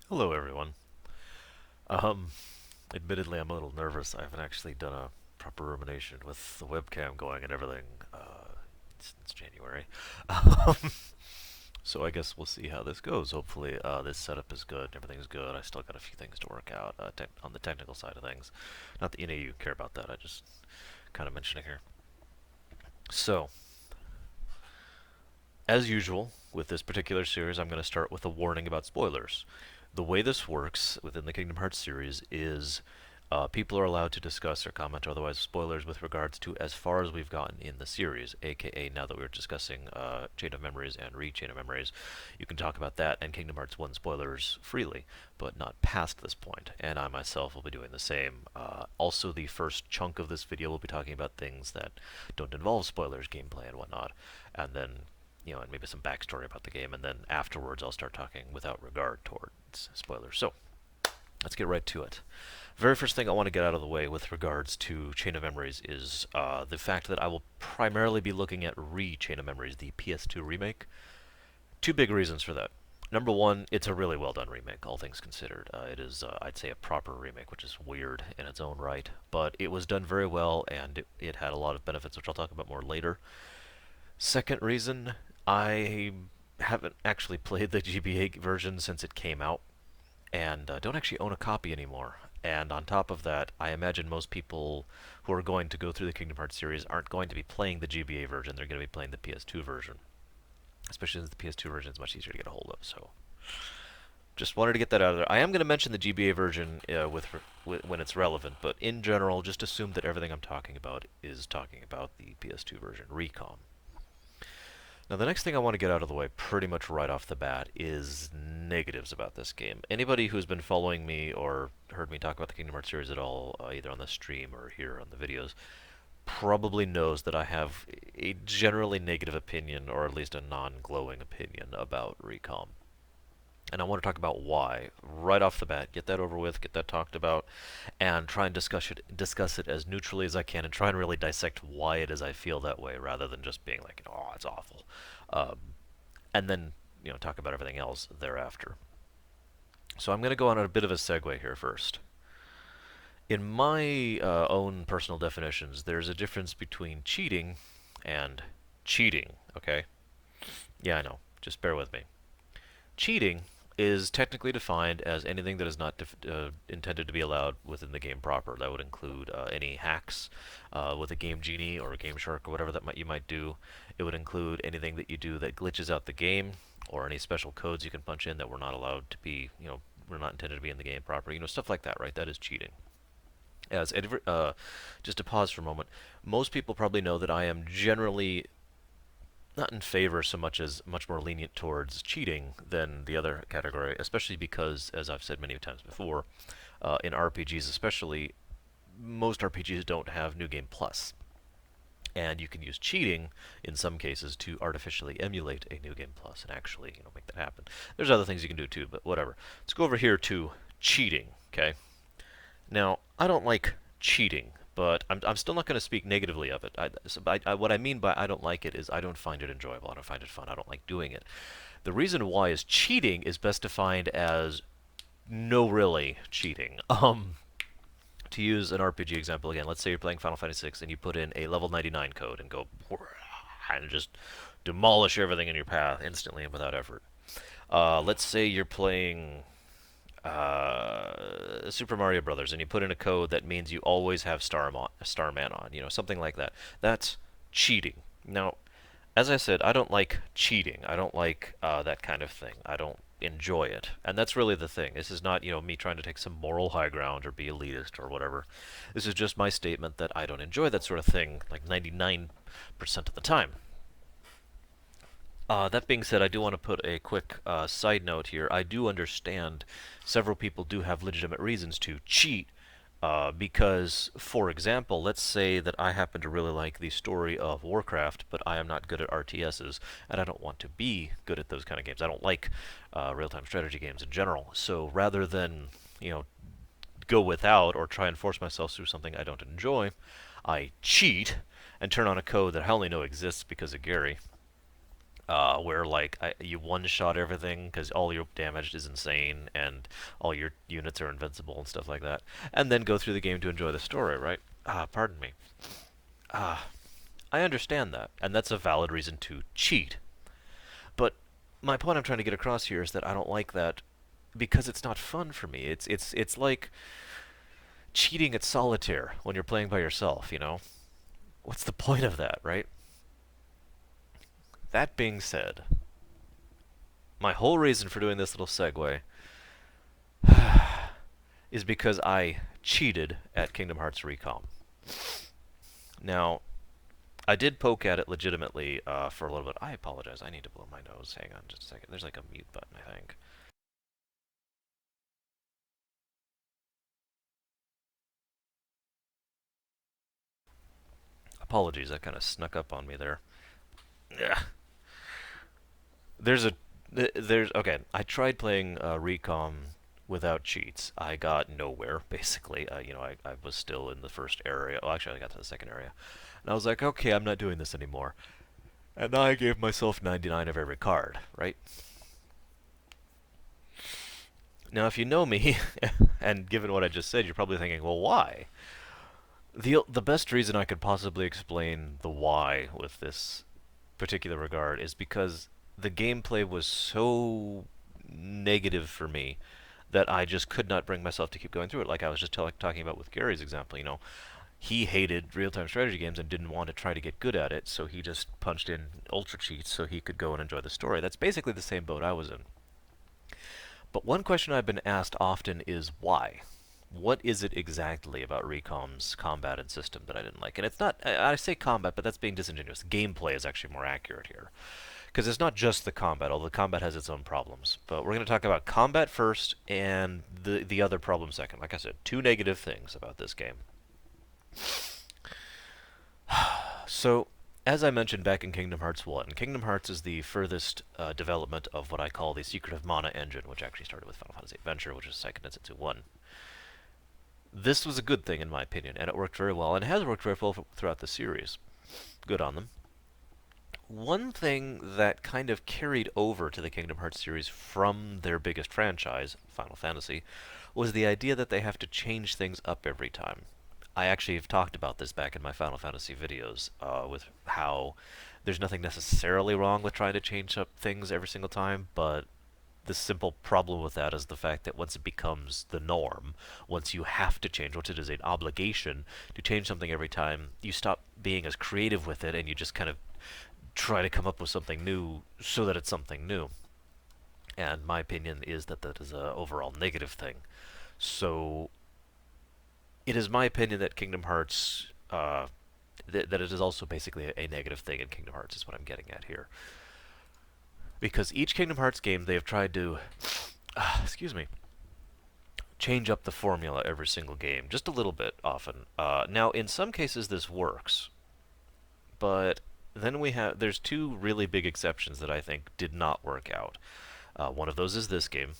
Hello, everyone. Um, Admittedly, I'm a little nervous. I haven't actually done a proper rumination with the webcam going and everything since January. Um, so I guess we'll see how this goes. Hopefully, this setup is good. Everything's good. I still got a few things to work out on the technical side of things. Not that any of you care about that. I just kind of mentioning here. So, as usual, with this particular series, I'm going to start with a warning about spoilers. The way this works within the Kingdom Hearts series is people are allowed to discuss or comment or otherwise spoilers with regards to as far as we've gotten in the series, aka now that we're discussing Chain of Memories and Re-Chain of Memories, you can talk about that and Kingdom Hearts 1 spoilers freely, but not past this point, and I myself will be doing the same. Also, the first chunk of this video will be talking about things that don't involve spoilers, gameplay, and whatnot, and then and maybe some backstory about the game, and then afterwards I'll start talking without regard towards spoilers. So, let's get right to it. Very first thing I want to get out of the way with regards to Chain of Memories is the fact that I will primarily be looking at Re-Chain of Memories, the PS2 remake. Two big reasons for that. Number one, it's a really well done remake, all things considered. It is, I'd say, a proper remake, which is weird in its own right, but it was done very well, and it had a lot of benefits, which I'll talk about more later. Second reason, I haven't actually played the GBA version since it came out, and don't actually own a copy anymore. And on top of that, I imagine most people who are going to go through the Kingdom Hearts series aren't going to be playing the GBA version, they're going to be playing the PS2 version. Especially since the PS2 version is much easier to get a hold of, so just wanted to get that out of there. I am going to mention the GBA version when it's relevant, but in general, just assume that everything I'm talking about is talking about the PS2 version, Recom. Now, the next thing I want to get out of the way pretty much right off the bat is negatives about this game. Anybody who's been following me or heard me talk about the Kingdom Hearts series at all, either on the stream or here on the videos, probably knows that I have a generally negative opinion, or at least a non-glowing opinion, about Recom. And I want to talk about why right off the bat. Get that over with, get that talked about, and try and discuss it as neutrally as I can, and try and really dissect why it is I feel that way, rather than just being like, "Oh, it's awful," um, and then talk about everything else thereafter. So I'm going to go on a bit of a segue here first. In my own personal definitions, there's a difference between cheating and cheating. Okay? Yeah, I know. Just bear with me. Cheating is technically defined as anything that is not intended to be allowed within the game proper. That would include any hacks with a Game Genie or a Game Shark or whatever you might do. It would include anything that you do that glitches out the game, or any special codes you can punch in that were not allowed to be, were not intended to be in the game proper. Stuff like that, right? That is cheating. Just to pause for a moment, most people probably know that I am generally not in favor so much as much more lenient towards cheating than the other category, especially because, as I've said many times before, in RPGs especially, most RPGs don't have New Game Plus. And you can use cheating in some cases to artificially emulate a New Game Plus and actually, make that happen. There's other things you can do too, but whatever. Let's go over here to cheating, okay? Now, I don't like cheating, but I'm still not going to speak negatively of it. What I mean by I don't like it is I don't find it enjoyable. I don't find it fun. I don't like doing it. The reason why is cheating is best defined as no really cheating. To use an RPG example again, let's say you're playing Final Fantasy VI and you put in a level 99 code and go and just demolish everything in your path instantly and without effort. Let's say you're playing Super Mario Brothers, and you put in a code that means you always have Starman on, something like that. That's cheating. Now, as I said, I don't like cheating. I don't like that kind of thing. I don't enjoy it, and that's really the thing. This is not, me trying to take some moral high ground or be elitist or whatever. This is just my statement that I don't enjoy that sort of thing, like 99% of the time. That being said, I do want to put a quick side note here. I do understand several people do have legitimate reasons to cheat because, for example, let's say that I happen to really like the story of Warcraft, but I am not good at RTSs, and I don't want to be good at those kind of games. I don't like real-time strategy games in general. So rather than, go without or try and force myself through something I don't enjoy, I cheat and turn on a code that I only know exists because of Gary. where like you one-shot everything because all your damage is insane and all your units are invincible and stuff like that, and then go through the game to enjoy the story, right? Pardon me. I understand that, and that's a valid reason to cheat. But my point I'm trying to get across here is that I don't like that because it's not fun for me. It's like cheating at solitaire when you're playing by yourself, you know? What's the point of that, right? That being said, my whole reason for doing this little segue is because I cheated at Kingdom Hearts Recom. Now, I did poke at it legitimately for a little bit. I apologize. I need to blow my nose. Hang on just a second. There's like a mute button, I think. Apologies, that kind of snuck up on me there. Yeah. There's a there's okay. I tried playing Recom without cheats. I got nowhere basically. I was still in the first area. Well, actually, I got to the second area, and I was like, okay, I'm not doing this anymore. And now I gave myself 99 of every card, right? Now, if you know me, and given what I just said, you're probably thinking, well, why? The best reason I could possibly explain the why with this particular regard is because the gameplay was so negative for me that I just could not bring myself to keep going through it. Like I was just talking about with Gary's example, he hated real-time strategy games and didn't want to try to get good at it, so he just punched in ultra cheats so he could go and enjoy the story. That's basically the same boat I was in. But one question I've been asked often is why? What is it exactly about Recom's combat and system that I didn't like? And it's not, I say combat, but that's being disingenuous. Gameplay is actually more accurate here. Because it's not just the combat, although the combat has its own problems. But we're going to talk about combat first and the other problem second. Like I said, two negative things about this game. So, as I mentioned back in Kingdom Hearts 1, Kingdom Hearts is the furthest development of what I call the Secret of Mana engine, which actually started with Final Fantasy Adventure, which is Second Densetsu 1. This was a good thing, in my opinion, and it worked very well, and has worked very well throughout the series. Good on them. One thing that kind of carried over to the Kingdom Hearts series from their biggest franchise, Final Fantasy, was the idea that they have to change things up every time. I actually have talked about this back in my Final Fantasy videos, with how there's nothing necessarily wrong with trying to change up things every single time, but the simple problem with that is the fact that once it becomes the norm, once you have to change, once it is an obligation to change something every time, you stop being as creative with it and you just kind of try to come up with something new so that it's something new. And my opinion is that that is a overall negative thing. So it is my opinion that Kingdom Hearts, that it is also basically a negative thing in Kingdom Hearts is what I'm getting at here. Because each Kingdom Hearts game they have tried to, excuse me, change up the formula every single game, just a little bit often. Now, in some cases this works, but then there's two really big exceptions that I think did not work out. One of those is this game,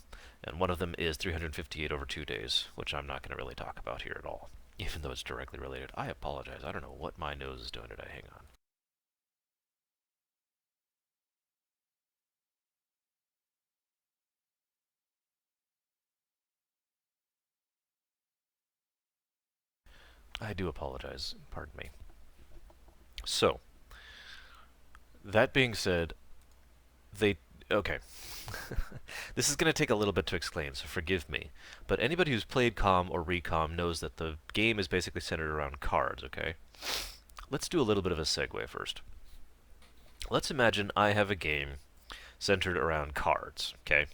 and one of them is 358 over 2 days, which I'm not going to really talk about here at all, even though it's directly related. I apologize. I don't know what my nose is doing today. Hang on. I do apologize. Pardon me. So, that being said, they... Okay. This is going to take a little bit to explain, so forgive me. But anybody who's played COM or Recom knows that the game is basically centered around cards, okay? Let's do a little bit of a segue first. Let's imagine I have a game centered around cards, okay?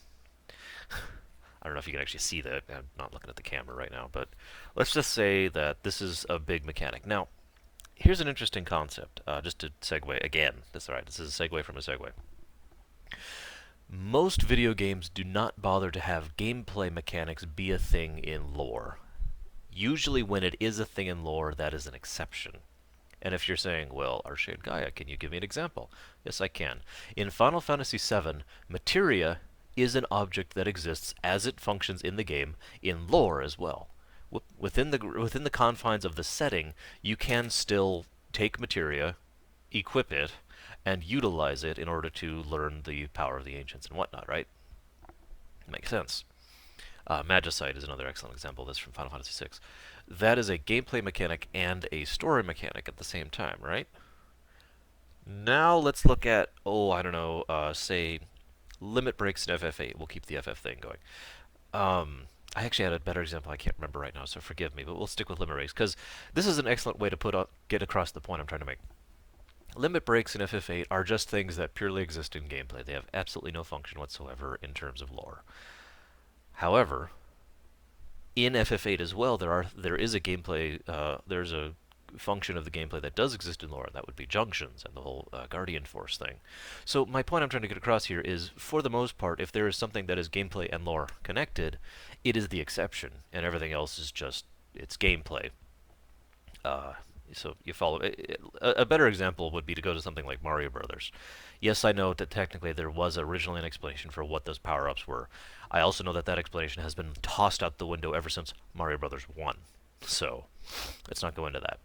I don't know if you can actually see that. I'm not looking at the camera right now, but let's just say that this is a big mechanic. Now, here's an interesting concept, just to segue again. That's all right. This is a segue from a segue. Most video games do not bother to have gameplay mechanics be a thing in lore. Usually when it is a thing in lore, that is an exception. And if you're saying, well, Arshade Gaia, can you give me an example? Yes, I can. In Final Fantasy VII, materia is an object that exists as it functions in the game, in lore as well. Within the confines of the setting, you can still take materia, equip it, and utilize it in order to learn the power of the ancients and whatnot, right? Makes sense. Magicite is another excellent example of this from Final Fantasy VI. That is a gameplay mechanic and a story mechanic at the same time, right? Now let's look at, oh, I don't know, say, limit breaks in FF8. We'll keep the FF thing going. I actually had a better example. I can't remember right now, so forgive me, but we'll stick with limit breaks, because this is an excellent way to get across the point I'm trying to make. Limit breaks in FF8 are just things that purely exist in gameplay. They have absolutely no function whatsoever in terms of lore. However, in FF8 as well, there's a function of the gameplay that does exist in lore, and that would be junctions and the whole Guardian Force thing. So my point I'm trying to get across here is, for the most part, if there is something that is gameplay and lore connected, it is the exception, and everything else is just, it's gameplay. So you follow. A better example would be to go to something like Mario Brothers. Yes, I know that technically there was originally an explanation for what those power-ups were. I also know that that explanation has been tossed out the window ever since Mario Brothers 1. So let's not go into that.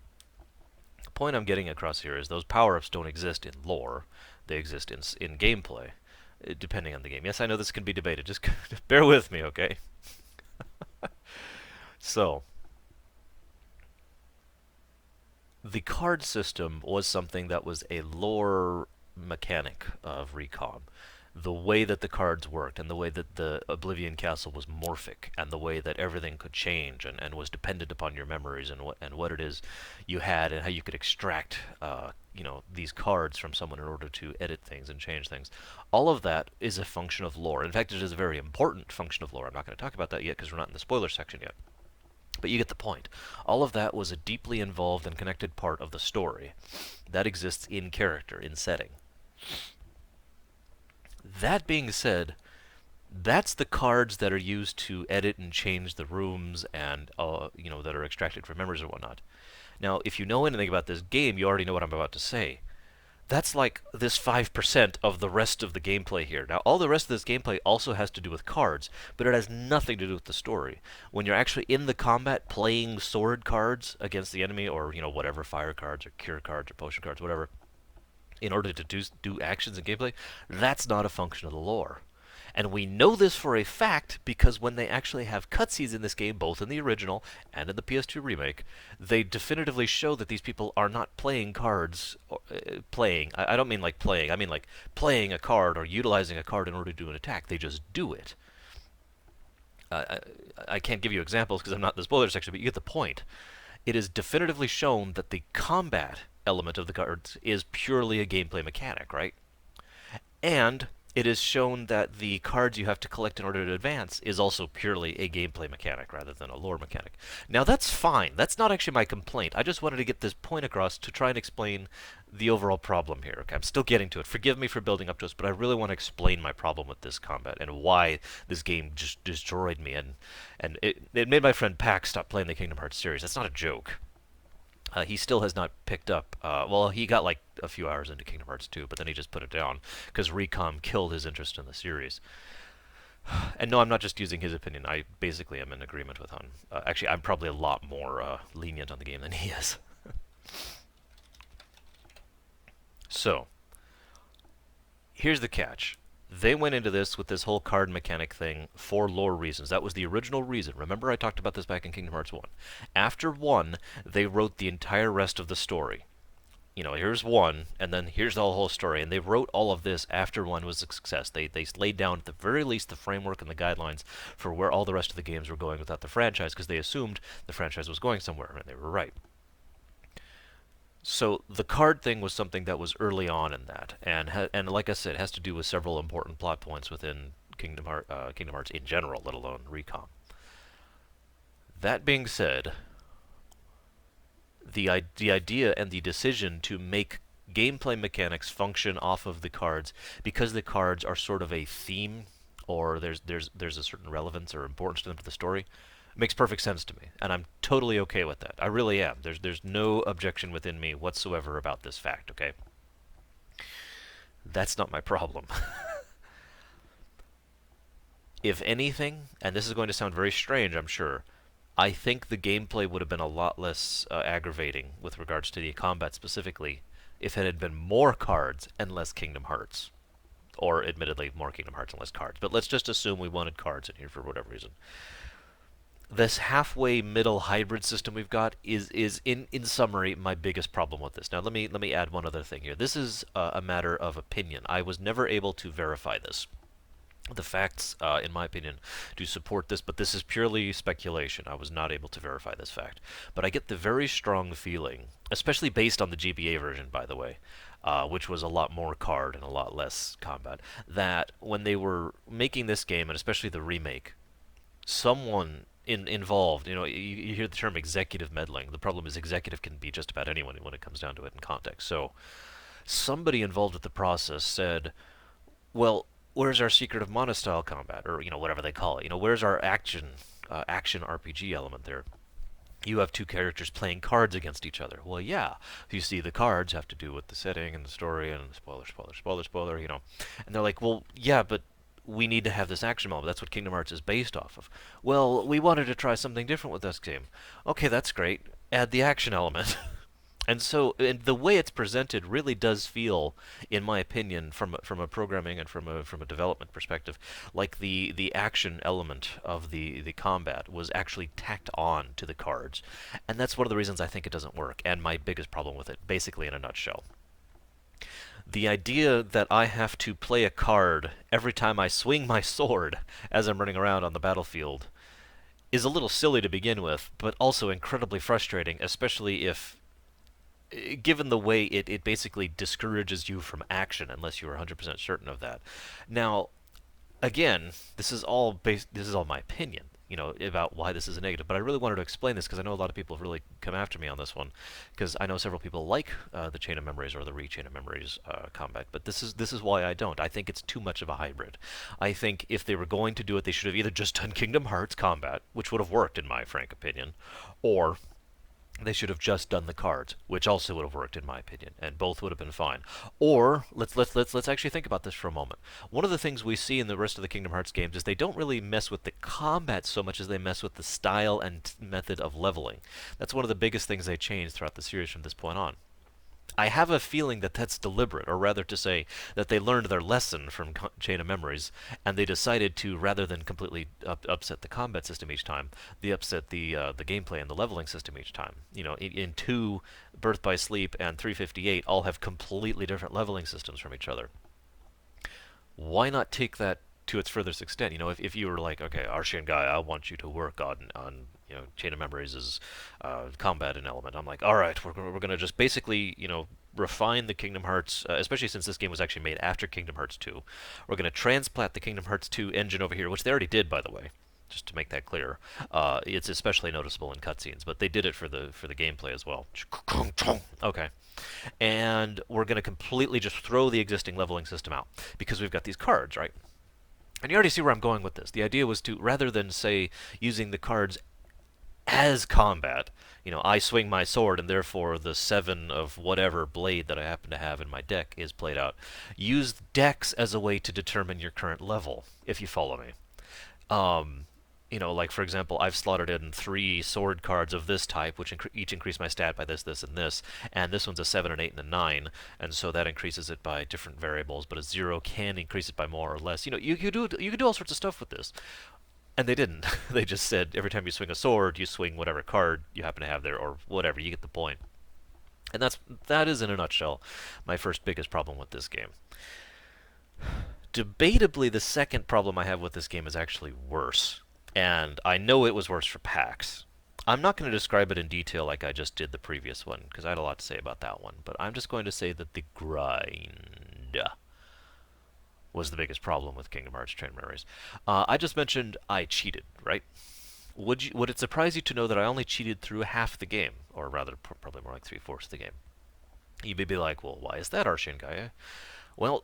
The point I'm getting across here is those power-ups don't exist in lore. They exist in gameplay, depending on the game. Yes, I know this can be debated. Just bear with me, okay? So the card system was something that was a lore mechanic of Recom. The way that the cards worked, and the way that the Oblivion Castle was morphic, and the way that everything could change and was dependent upon your memories and what it is you had, and how you could extract these cards from someone in order to edit things and change things. All of that is a function of lore. In fact, it is a very important function of lore. I'm not going to talk about that yet because we're not in the spoiler section yet. But you get the point. All of that was a deeply involved and connected part of the story that exists in character, in setting. That being said, that's the cards that are used to edit and change the rooms and, that are extracted from memories or whatnot. Now, if you know anything about this game, you already know what I'm about to say. That's like this 5% of the rest of the gameplay here. Now, all the rest of this gameplay also has to do with cards, but it has nothing to do with the story. When you're actually in the combat playing sword cards against the enemy, or, whatever, fire cards, or cure cards, or potion cards, whatever, in order to do actions in gameplay, that's not a function of the lore. And we know this for a fact because when they actually have cutscenes in this game, both in the original and in the PS2 remake, they definitively show that these people are not playing cards. Playing. I don't mean like playing. I mean like playing a card or utilizing a card in order to do an attack. They just do it. I can't give you examples because I'm not in the spoiler section, but you get the point. It is definitively shown that the combat element of the cards is purely a gameplay mechanic, right? And it is shown that the cards you have to collect in order to advance is also purely a gameplay mechanic rather than a lore mechanic. Now that's fine. That's not actually my complaint. I just wanted to get this point across to try and explain the overall problem here. Okay, I'm still getting to it. Forgive me for building up to this, but I really want to explain my problem with this combat and why this game just destroyed me. And it made my friend Pack stop playing the Kingdom Hearts series. That's not a joke. He still has not picked up. Well, he got like a few hours into Kingdom Hearts 2, but then he just put it down because Recom killed his interest in the series. And no, I'm not just using his opinion. I basically am in agreement with him. Actually, I'm probably a lot more lenient on the game than he is. So, here's the catch. They went into this with this whole card mechanic thing for lore reasons. That was the original reason. Remember I talked about this back in Kingdom Hearts 1. After 1, they wrote the entire rest of the story. Here's 1, and then here's the whole story. And they wrote all of this after 1 was a success. They laid down, at the very least, the framework and the guidelines for where all the rest of the games were going without the franchise, because they assumed the franchise was going somewhere, and they were right. So the card thing was something that was early on in that, and like I said, it has to do with several important plot points within Kingdom Hearts in general, let alone Recom. That being said, the idea and the decision to make gameplay mechanics function off of the cards because the cards are sort of a theme, or there's a certain relevance or importance to them to the story, makes perfect sense to me, and I'm totally okay with that. I really am. There's no objection within me whatsoever about this fact, okay? That's not my problem. If anything, and this is going to sound very strange, I'm sure, I think the gameplay would have been a lot less aggravating with regards to the combat specifically if it had been more cards and less Kingdom Hearts. Or, admittedly, more Kingdom Hearts and less cards. But let's just assume we wanted cards in here for whatever reason. This halfway middle hybrid system we've got is in summary my biggest problem with this. Now let me add one other thing here. This is a matter of opinion. I was never able to verify this. The facts, in my opinion, do support this, but this is purely speculation. I was not able to verify this fact. But I get the very strong feeling, especially based on the GBA version, by the way, which was a lot more card and a lot less combat, that when they were making this game, and especially the remake, someone involved, you hear the term executive meddling. The problem is executive can be just about anyone when it comes down to it in context. So somebody involved with the process said, well, where's our Secret of Mana style combat, or whatever they call it? Where's our action RPG element there? You have two characters playing cards against each other. Well, yeah, you see the cards have to do with the setting and the story and spoiler. And they're like, well, yeah, but we need to have this action element. That's what Kingdom Hearts is based off of. Well, we wanted to try something different with this game. Okay, that's great. Add the action element. And the way it's presented really does feel, in my opinion, from a programming and from a development perspective, like the action element of the combat was actually tacked on to the cards, and that's one of the reasons I think it doesn't work. And my biggest problem with it, basically in a nutshell, the idea that I have to play a card every time I swing my sword as I'm running around on the battlefield is a little silly to begin with, but also incredibly frustrating, especially if given the way it basically discourages you from action unless you're 100% certain of that. Now, again, this is all my opinion, about why this is a negative. But I really wanted to explain this because I know a lot of people have really come after me on this one, because I know several people like the Chain of Memories or the Re-Chain of Memories combat. But this is why I don't. I think it's too much of a hybrid. I think if they were going to do it, they should have either just done Kingdom Hearts combat, which would have worked in my frank opinion, or they should have just done the cards, which also would have worked in my opinion, and both would have been fine. Or let's actually think about this for a moment. One of the things we see in the rest of the Kingdom Hearts games is they don't really mess with the combat so much as they mess with the style and method of leveling. That's one of the biggest things they changed throughout the series from this point on. I have a feeling that that's deliberate, or rather to say that they learned their lesson from Chain of Memories, and they decided to, rather than completely upset the combat system each time, they upset the gameplay and the leveling system each time. In 2, Birth by Sleep and 358 all have completely different leveling systems from each other. Why not take that to its furthest extent? If you were like, okay, Arshian guy, I want you to work on Chain of Memories is combat and element. I'm like, all right, we're gonna just basically refine the Kingdom Hearts, especially since this game was actually made after Kingdom Hearts 2. We're gonna transplant the Kingdom Hearts 2 engine over here, which they already did, by the way. Just to make that clear, it's especially noticeable in cutscenes, but they did it for the gameplay as well. Okay, and we're gonna completely just throw the existing leveling system out because we've got these cards, right? And you already see where I'm going with this. The idea was to, rather than, say, using the cards as combat, I swing my sword and therefore the 7 of whatever blade that I happen to have in my deck is played out. Use decks as a way to determine your current level, if you follow me. Like for example, I've slotted in 3 sword cards of this type, which each increase my stat by this, this, and this one's a 7, an 8, and a 9, and so that increases it by different variables, but a 0 can increase it by more or less. You could do all sorts of stuff with this. And they didn't. They just said every time you swing a sword, you swing whatever card you happen to have there, or whatever. You get the point. And that is, in a nutshell, my first biggest problem with this game. Debatably, the second problem I have with this game is actually worse. And I know it was worse for PAX. I'm not going to describe it in detail like I just did the previous one, because I had a lot to say about that one. But I'm just going to say that the grind was the biggest problem with Kingdom Hearts Chain of Memories. I just mentioned I cheated, right? Would it surprise you to know that I only cheated through half the game, or rather, probably more like 3/4 of the game? You may be like, well, why is that, Arshian guy? Well,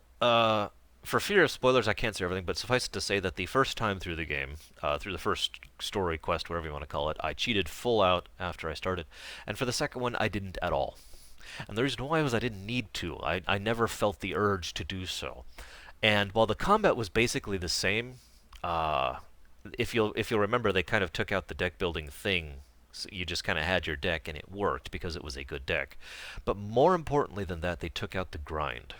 for fear of spoilers, I can't say everything, but suffice it to say that the first time through the game, through the first story quest, whatever you want to call it, I cheated full out after I started, and for the second one, I didn't at all. And the reason why was I didn't need to. I never felt the urge to do so. And while the combat was basically the same, if you'll remember, they kind of took out the deck building thing So you just kind of had your deck and it worked because it was a good deck. But more importantly than that, they took out the grind.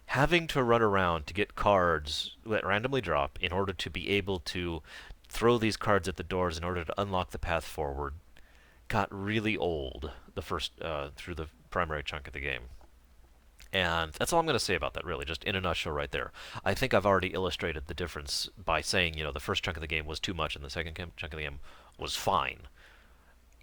Having to run around to get cards that randomly drop in order to be able to throw these cards at the doors in order to unlock the path forward got really old the first through the primary chunk of the game. And that's all I'm going to say about that, really, just in a nutshell right there. I think I've already illustrated the difference by saying, the first chunk of the game was too much and the second chunk of the game was fine.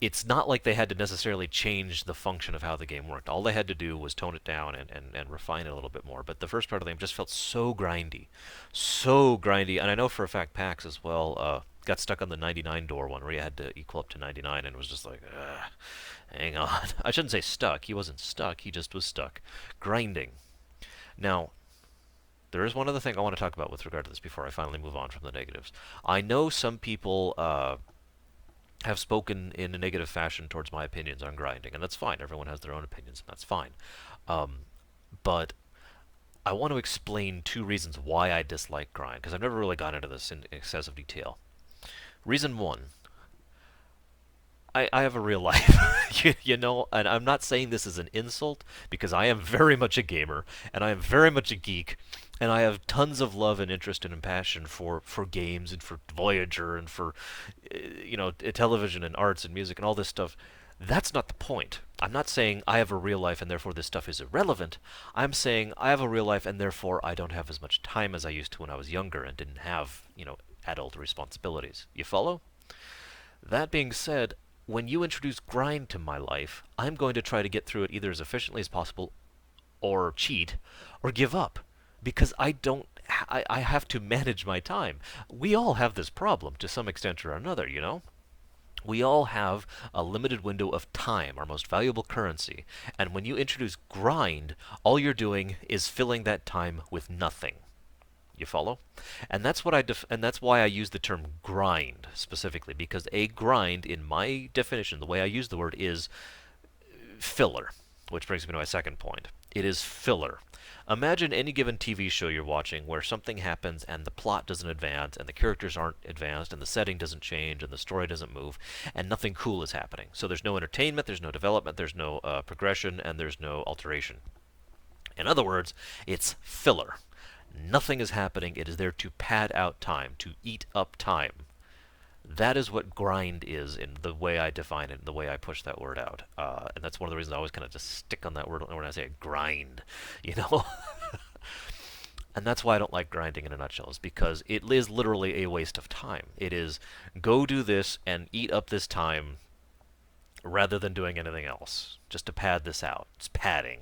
It's not like they had to necessarily change the function of how the game worked. All they had to do was tone it down and refine it a little bit more. But the first part of the game just felt so grindy. So grindy. And I know for a fact PAX as well got stuck on the 99 door one where you had to equal up to 99 and it was just like, hang on. I shouldn't say stuck. He wasn't stuck. He just was stuck. Grinding. Now, there is one other thing I want to talk about with regard to this before I finally move on from the negatives. I know some people have spoken in a negative fashion towards my opinions on grinding, and that's fine. Everyone has their own opinions, and that's fine. But I want to explain two reasons why I dislike grind, because I've never really gone into this in excessive detail. Reason one, I have a real life, and I'm not saying this as an insult, because I am very much a gamer, and I am very much a geek, and I have tons of love and interest and passion for games and for Voyager and for, television and arts and music and all this stuff. That's not the point. I'm not saying I have a real life and therefore this stuff is irrelevant. I'm saying I have a real life and therefore I don't have as much time as I used to when I was younger and didn't have, adult responsibilities. You follow? That being said, when you introduce grind to my life, I'm going to try to get through it either as efficiently as possible or cheat or give up because I have to manage my time. We all have this problem to some extent or another, We all have a limited window of time, our most valuable currency, and when you introduce grind, all you're doing is filling that time with nothing. You follow? And that's what and that's why I use the term grind specifically, because a grind, in my definition, the way I use the word is filler, which brings me to my second point. It is filler. Imagine any given TV show you're watching where something happens and the plot doesn't advance and the characters aren't advanced and the setting doesn't change and the story doesn't move and nothing cool is happening. So there's no entertainment, there's no development, there's no progression, and there's no alteration. In other words, it's filler. Nothing is happening. It is there to pad out time, to eat up time. That is what grind is in the way I define it, the way I push that word out. And that's one of the reasons I always kind of just stick on that word when I say grind, And that's why I don't like grinding in a nutshell, is because it is literally a waste of time. It is go do this and eat up this time rather than doing anything else, just to pad this out. It's padding.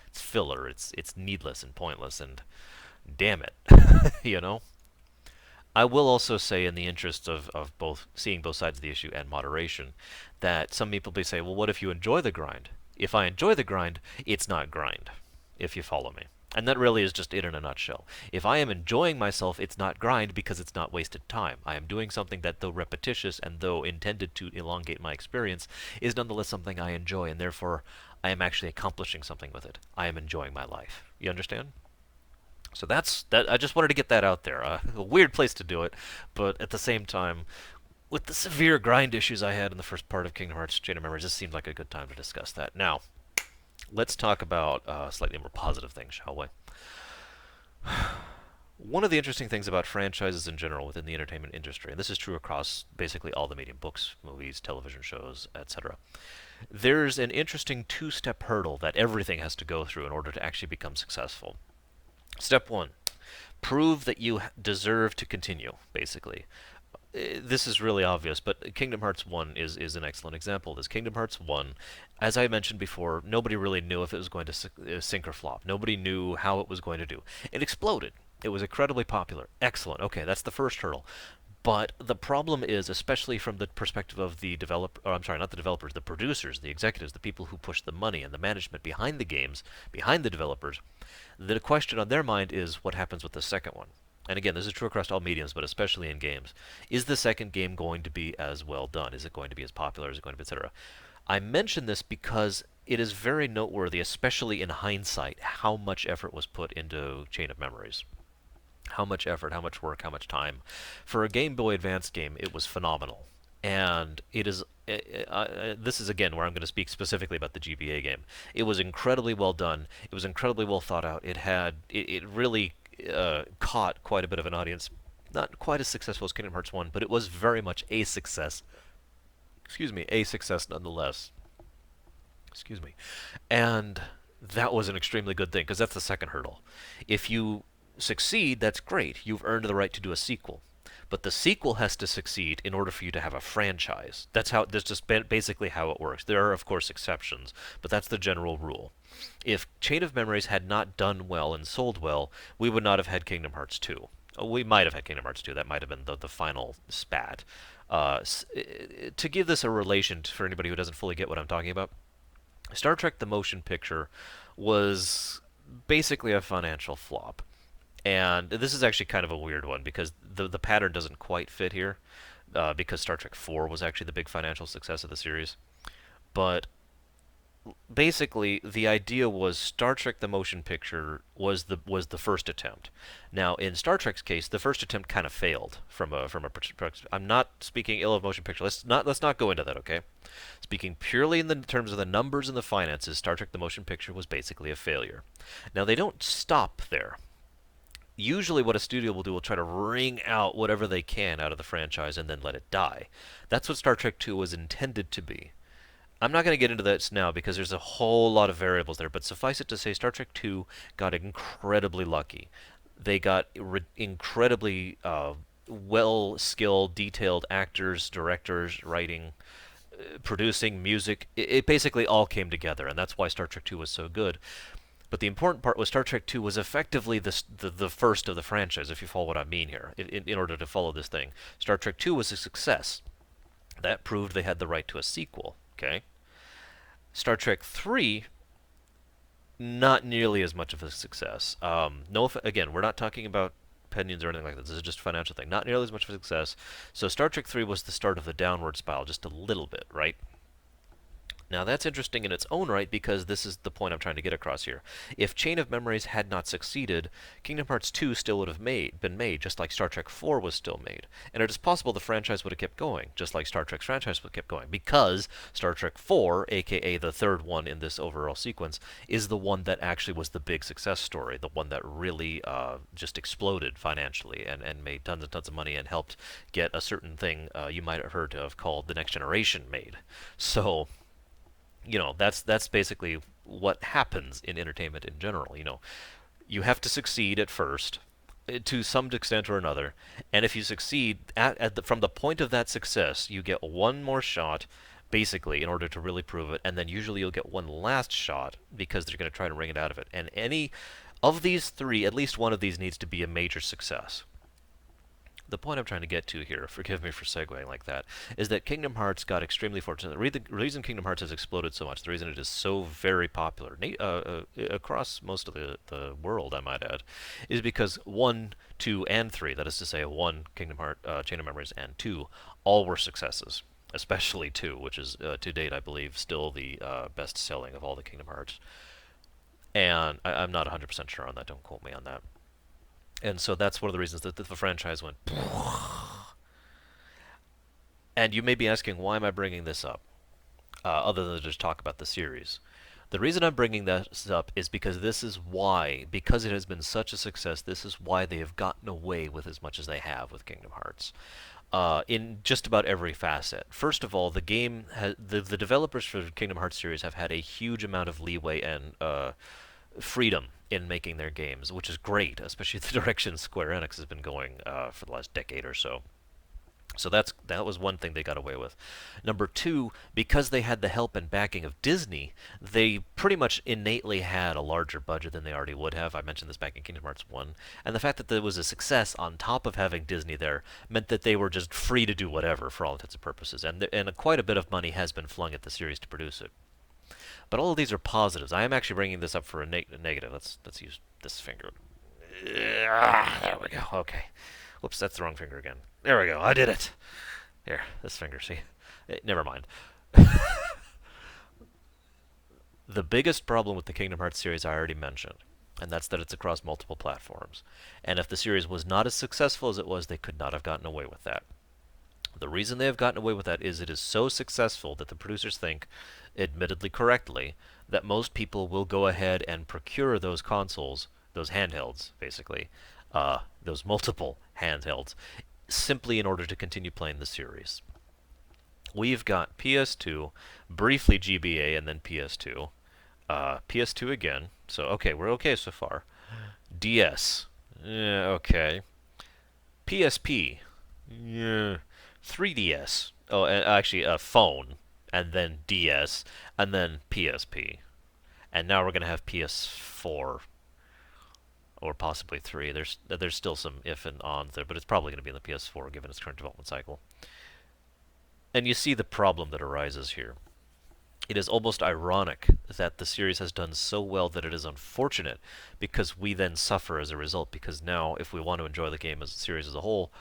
It's filler. It's needless and pointless, and damn it, I will also say, in the interest of both seeing both sides of the issue and moderation, that some people may say, well, what if you enjoy the grind? If I enjoy the grind, it's not grind, if you follow me. And that really is just it in a nutshell. If I am enjoying myself, it's not grind because it's not wasted time. I am doing something that, though repetitious and though intended to elongate my experience, is nonetheless something I enjoy, and therefore I am actually accomplishing something with it. I am enjoying my life. You understand? So that's that. I just wanted to get that out there. A weird place to do it, but at the same time, with the severe grind issues I had in the first part of Kingdom Hearts Chain of Memories, this seemed like a good time to discuss that. Now, let's talk about slightly more positive things, shall we? One of the interesting things about franchises in general within the entertainment industry, and this is true across basically all the medium, books, movies, television shows, etc., there's an interesting two-step hurdle that everything has to go through in order to actually become successful. Step one, prove that you deserve to continue, basically. This is really obvious, but Kingdom Hearts 1 is an excellent example of this. Kingdom Hearts 1, as I mentioned before, nobody really knew if it was going to sink or flop. Nobody knew how it was going to do. It exploded. It was incredibly popular. Excellent. Okay, that's the first hurdle. But the problem is, especially from the perspective of the not the developers, the producers, the executives, the people who push the money and the management behind the games, behind the developers, the question on their mind is what happens with the second one. And again, this is true across all mediums, but especially in games. Is the second game going to be as well done? Is it going to be as popular? Is it going to be, etc.? I mention this because it is very noteworthy, especially in hindsight, how much effort was put into Chain of Memories. How much effort, how much work, how much time. For a Game Boy Advance game, it was phenomenal. And it is this is again where I'm going to speak specifically about the GBA game. It was incredibly well done. It was incredibly well thought out. It really caught quite a bit of an audience. Not quite as successful as Kingdom Hearts 1, but it was very much a success. Excuse me, a success nonetheless. Excuse me. And that was an extremely good thing because that's the second hurdle. If you succeed, that's great. You've earned the right to do a sequel. But the sequel has to succeed in order for you to have a franchise. That's just basically how it works. There are, of course, exceptions, but that's the general rule. If Chain of Memories had not done well and sold well, we would not have had Kingdom Hearts 2. We might have had Kingdom Hearts 2. That might have been the final spat. To give this a relation for anybody who doesn't fully get what I'm talking about, Star Trek the Motion Picture was basically a financial flop. And this is actually kind of a weird one because the pattern doesn't quite fit here, because Star Trek 4 was actually the big financial success of the series. But basically, the idea was Star Trek: The Motion Picture was the first attempt. Now, in Star Trek's case, the first attempt kind of failed from a perspective. I'm not speaking ill of motion picture. Let's not go into that, okay? Speaking purely in the terms of the numbers and the finances, Star Trek: The Motion Picture was basically a failure. Now, they don't stop there. Usually what a studio will do will try to wring out whatever they can out of the franchise and then let it die. That's what Star Trek 2 was intended to be. I'm not going to get into this now because there's a whole lot of variables there, but suffice it to say Star Trek 2 got incredibly lucky. They got incredibly well-skilled, detailed actors, directors, writing, producing, music. It basically all came together, and that's why Star Trek 2 was so good. But the important part was Star Trek 2 was effectively the first of the franchise, if you follow what I mean here, in order to follow this thing. Star Trek 2 was a success. That proved they had the right to a sequel, okay? Star Trek 3, not nearly as much of a success. No, again, we're not talking about opinions or anything like that. This is just a financial thing. Not nearly as much of a success. So Star Trek 3 was the start of the downward spiral, just a little bit, right? Now that's interesting in its own right because this is the point I'm trying to get across here. If Chain of Memories had not succeeded, Kingdom Hearts 2 still would have been made, just like Star Trek 4 was still made. And it is possible the franchise would have kept going, just like Star Trek's franchise would have kept going, because Star Trek 4, aka the third one in this overall sequence, is the one that actually was the big success story, the one that really just exploded financially and made tons and tons of money and helped get a certain thing you might have heard of called The Next Generation made. So that's basically what happens in entertainment in general. You have to succeed at first, to some extent or another, and if you succeed from the point of that success, you get one more shot, basically, in order to really prove it, and then usually you'll get one last shot because they're going to try to wring it out of it. And any of these three, at least one of these needs to be a major success. The point I'm trying to get to here, forgive me for segueing like that, is that Kingdom Hearts got extremely fortunate. The reason Kingdom Hearts has exploded so much, the reason it is so very popular across most of the world, I might add, is because 1, 2, and 3, that is to say 1, Kingdom Hearts, Chain of Memories, and 2, all were successes. Especially 2, which is, to date, I believe, still the best-selling of all the Kingdom Hearts. And I'm not 100% sure on that, don't quote me on that. And so that's one of the reasons that the franchise went. And you may be asking, why am I bringing this up? Other than to just talk about the series. The reason I'm bringing this up is because because it has been such a success, this is why they have gotten away with as much as they have with Kingdom Hearts. In just about every facet. First of all, the developers for the Kingdom Hearts series have had a huge amount of leeway and freedom in making their games, which is great, especially the direction Square Enix has been going for the last decade or so. So that was one thing they got away with. Number two, because they had the help and backing of Disney, they pretty much innately had a larger budget than they already would have. I mentioned this back in Kingdom Hearts 1. And the fact that there was a success on top of having Disney there meant that they were just free to do whatever for all intents and purposes. And quite a bit of money has been flung at the series to produce it. But all of these are positives. I am actually bringing this up for a negative. Let's use this finger. There we go. Okay. Whoops, that's the wrong finger again. There we go. I did it. Here, this finger. See? Never mind. The biggest problem with the Kingdom Hearts series I already mentioned, and that's that it's across multiple platforms. And if the series was not as successful as it was, they could not have gotten away with that. The reason they have gotten away with that is it is so successful that the producers think, admittedly correctly, that most people will go ahead and procure those consoles, those handhelds, basically, those multiple handhelds, simply in order to continue playing the series. We've got PS2, briefly GBA, and then PS2. PS2 again. So, okay, we're okay so far. DS. Yeah, okay. PSP. Yeah. 3DS. Oh, actually, a phone, and then DS, and then PSP. And now we're going to have PS4, or possibly 3. There's still some if and ons there, but it's probably going to be in the PS4 given its current development cycle. And you see the problem that arises here. It is almost ironic that the series has done so well that it is unfortunate, because we then suffer as a result, because now if we want to enjoy the game as a series as a whole,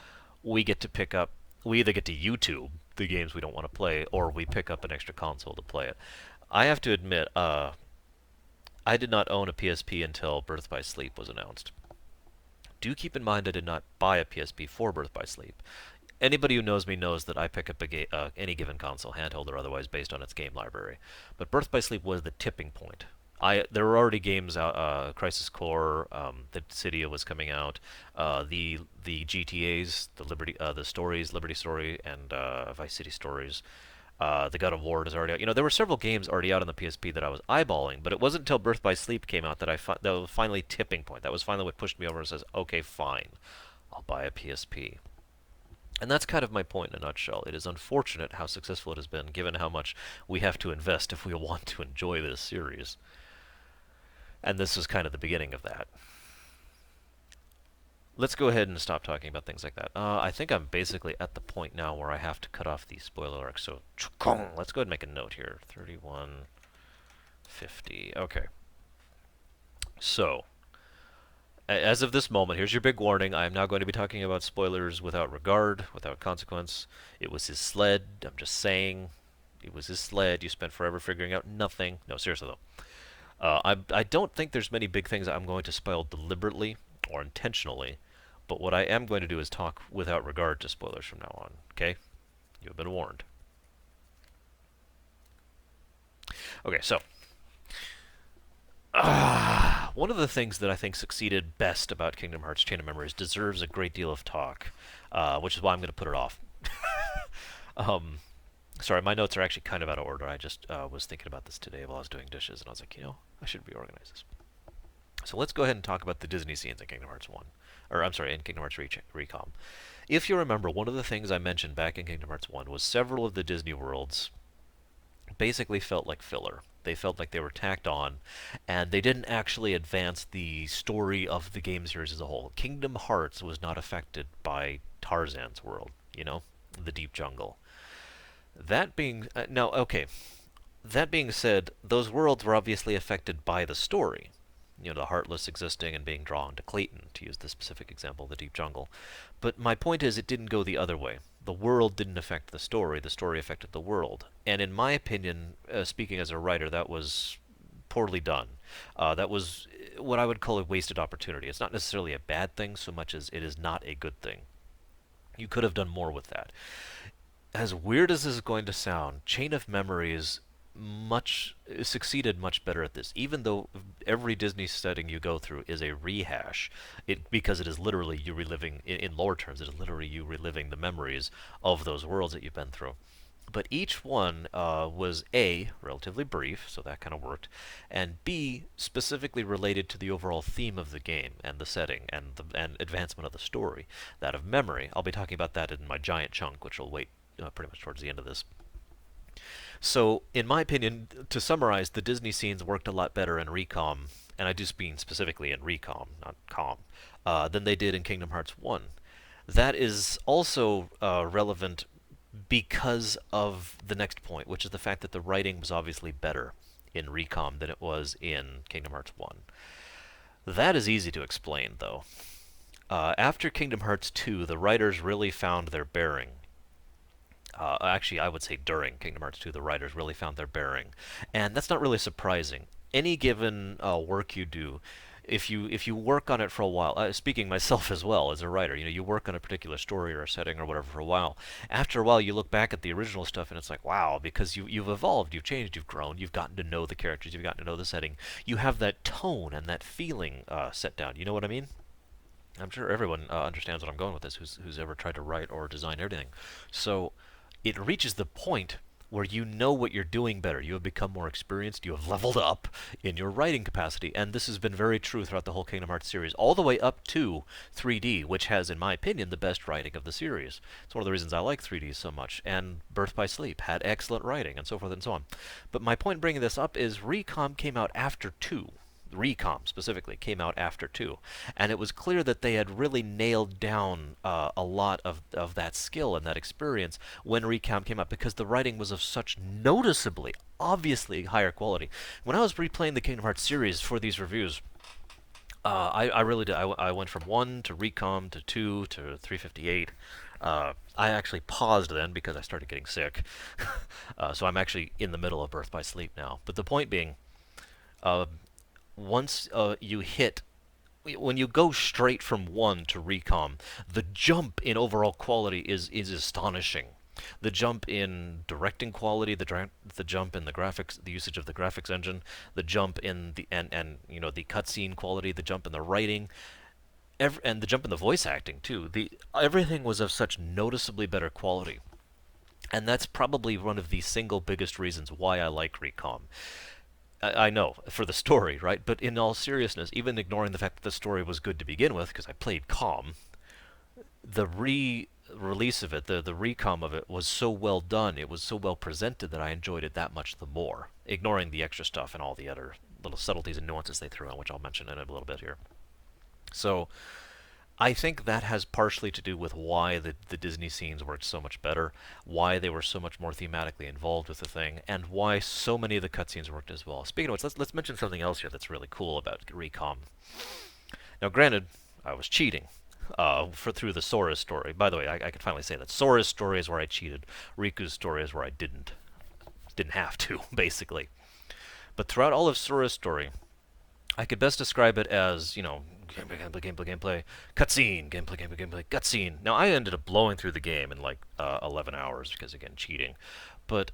we get to pick up, we either get to YouTube the games we don't want to play, or we pick up an extra console to play it. I have to admit, I did not own a PSP until Birth by Sleep was announced. Do keep in mind I did not buy a PSP for Birth by Sleep. Anybody who knows me knows that I pick up any given console, handheld or otherwise, based on its game library. But Birth by Sleep was the tipping point. There were already games out, Crisis Core, the Cydia was coming out, the GTA's, the stories, Liberty Story and Vice City Stories. The God of War is already out. There were several games already out on the PSP that I was eyeballing, but it wasn't until Birth by Sleep came out that that was finally tipping point. That was finally what pushed me over and says, okay, fine, I'll buy a PSP. And that's kind of my point in a nutshell. It is unfortunate how successful it has been, given how much we have to invest if we want to enjoy this series. And this is kind of the beginning of that. Let's go ahead and stop talking about things like that. I think I'm basically at the point now where I have to cut off the spoiler arc, so let's go ahead and make a note here. 31:50. Okay. So, as of this moment, here's your big warning. I am now going to be talking about spoilers without regard, without consequence. It was his sled. I'm just saying. It was his sled. You spent forever figuring out nothing. No, seriously, though. I don't think there's many big things I'm going to spoil deliberately or intentionally, but what I am going to do is talk without regard to spoilers from now on. Okay? You have been warned. Okay, so one of the things that I think succeeded best about Kingdom Hearts Chain of Memories deserves a great deal of talk, which is why I'm going to put it off. Sorry, my notes are actually kind of out of order. I just was thinking about this today while I was doing dishes, and I was like, I should reorganize this. So let's go ahead and talk about the Disney scenes in Kingdom Hearts 1. Or, I'm sorry, in Kingdom Hearts Recom. If you remember, one of the things I mentioned back in Kingdom Hearts 1 was several of the Disney worlds basically felt like filler. They felt like they were tacked on, and they didn't actually advance the story of the game series as a whole. Kingdom Hearts was not affected by Tarzan's world, the deep jungle. That being That being said, those worlds were obviously affected by the story. The Heartless existing and being drawn to Clayton, to use the specific example of the deep jungle. But my point is, it didn't go the other way. The world didn't affect the story affected the world. And in my opinion, speaking as a writer, that was poorly done. That was what I would call a wasted opportunity. It's not necessarily a bad thing so much as it is not a good thing. You could have done more with that. As weird as this is going to sound, Chain of Memories succeeded much better at this, even though every Disney setting you go through is a rehash, because it is literally you reliving, in lore terms, it is literally you reliving the memories of those worlds that you've been through. But each one was A, relatively brief, so that kind of worked, and B, specifically related to the overall theme of the game and the setting and advancement of the story. That of memory, I'll be talking about that in my giant chunk, which will wait pretty much towards the end of this. So, in my opinion, to summarize, the Disney scenes worked a lot better in Recom, and I do mean specifically in Recom, not Com, than they did in Kingdom Hearts 1. That is also relevant because of the next point, which is the fact that the writing was obviously better in Recom than it was in Kingdom Hearts 1. That is easy to explain, though. After Kingdom Hearts 2, the writers really found their bearing. Actually, I would say during Kingdom Hearts 2, the writers really found their bearing. And that's not really surprising. Any given work you do, if you work on it for a while, speaking myself as well as a writer, you work on a particular story or a setting or whatever for a while. After a while, you look back at the original stuff and it's like, wow, because you've evolved, you've changed, you've grown, you've gotten to know the characters, you've gotten to know the setting, you have that tone and that feeling set down. You know what I mean? I'm sure everyone understands what I'm going with this, who's ever tried to write or design everything. So it reaches the point where you know what you're doing better. You have become more experienced. You have leveled up in your writing capacity. And this has been very true throughout the whole Kingdom Hearts series, all the way up to 3D, which has, in my opinion, the best writing of the series. It's one of the reasons I like 3D so much. And Birth by Sleep had excellent writing, and so forth and so on. But my point in bringing this up is Recom came out after 2. Recom specifically came out after 2, and it was clear that they had really nailed down a lot of that skill and that experience when Recom came out, because the writing was of such noticeably, obviously higher quality. When I was replaying the Kingdom Hearts series for these reviews, I really did. I went from 1 to Recom to 2 to 358. I actually paused then because I started getting sick, so I'm actually in the middle of Birth by Sleep now. But the point being, once you hit, when you go straight from 1 to Recom, the jump in overall quality is astonishing. The jump in directing quality, the jump in the graphics, the usage of the graphics engine, the jump in the and the cutscene quality, the jump in the writing, and the jump in the voice acting too. Everything was of such noticeably better quality, and that's probably one of the single biggest reasons why I like Recom. I know, for the story, right? But in all seriousness, even ignoring the fact that the story was good to begin with, because I played COM, the release of it, the recom of it, was so well done, it was so well presented that I enjoyed it that much the more, ignoring the extra stuff and all the other little subtleties and nuances they threw in, which I'll mention in a little bit here. So, I think that has partially to do with why the Disney scenes worked so much better, why they were so much more thematically involved with the thing, and why so many of the cutscenes worked as well. Speaking of which, let's mention something else here that's really cool about Recom. Now, granted, I was cheating through the Sora's story. By the way, I can finally say that Sora's story is where I cheated. Riku's story is where I didn't have to, basically. But throughout all of Sora's story, I could best describe it as, gameplay, cutscene, gameplay, cutscene. Now, I ended up blowing through the game in like 11 hours because, again, cheating. But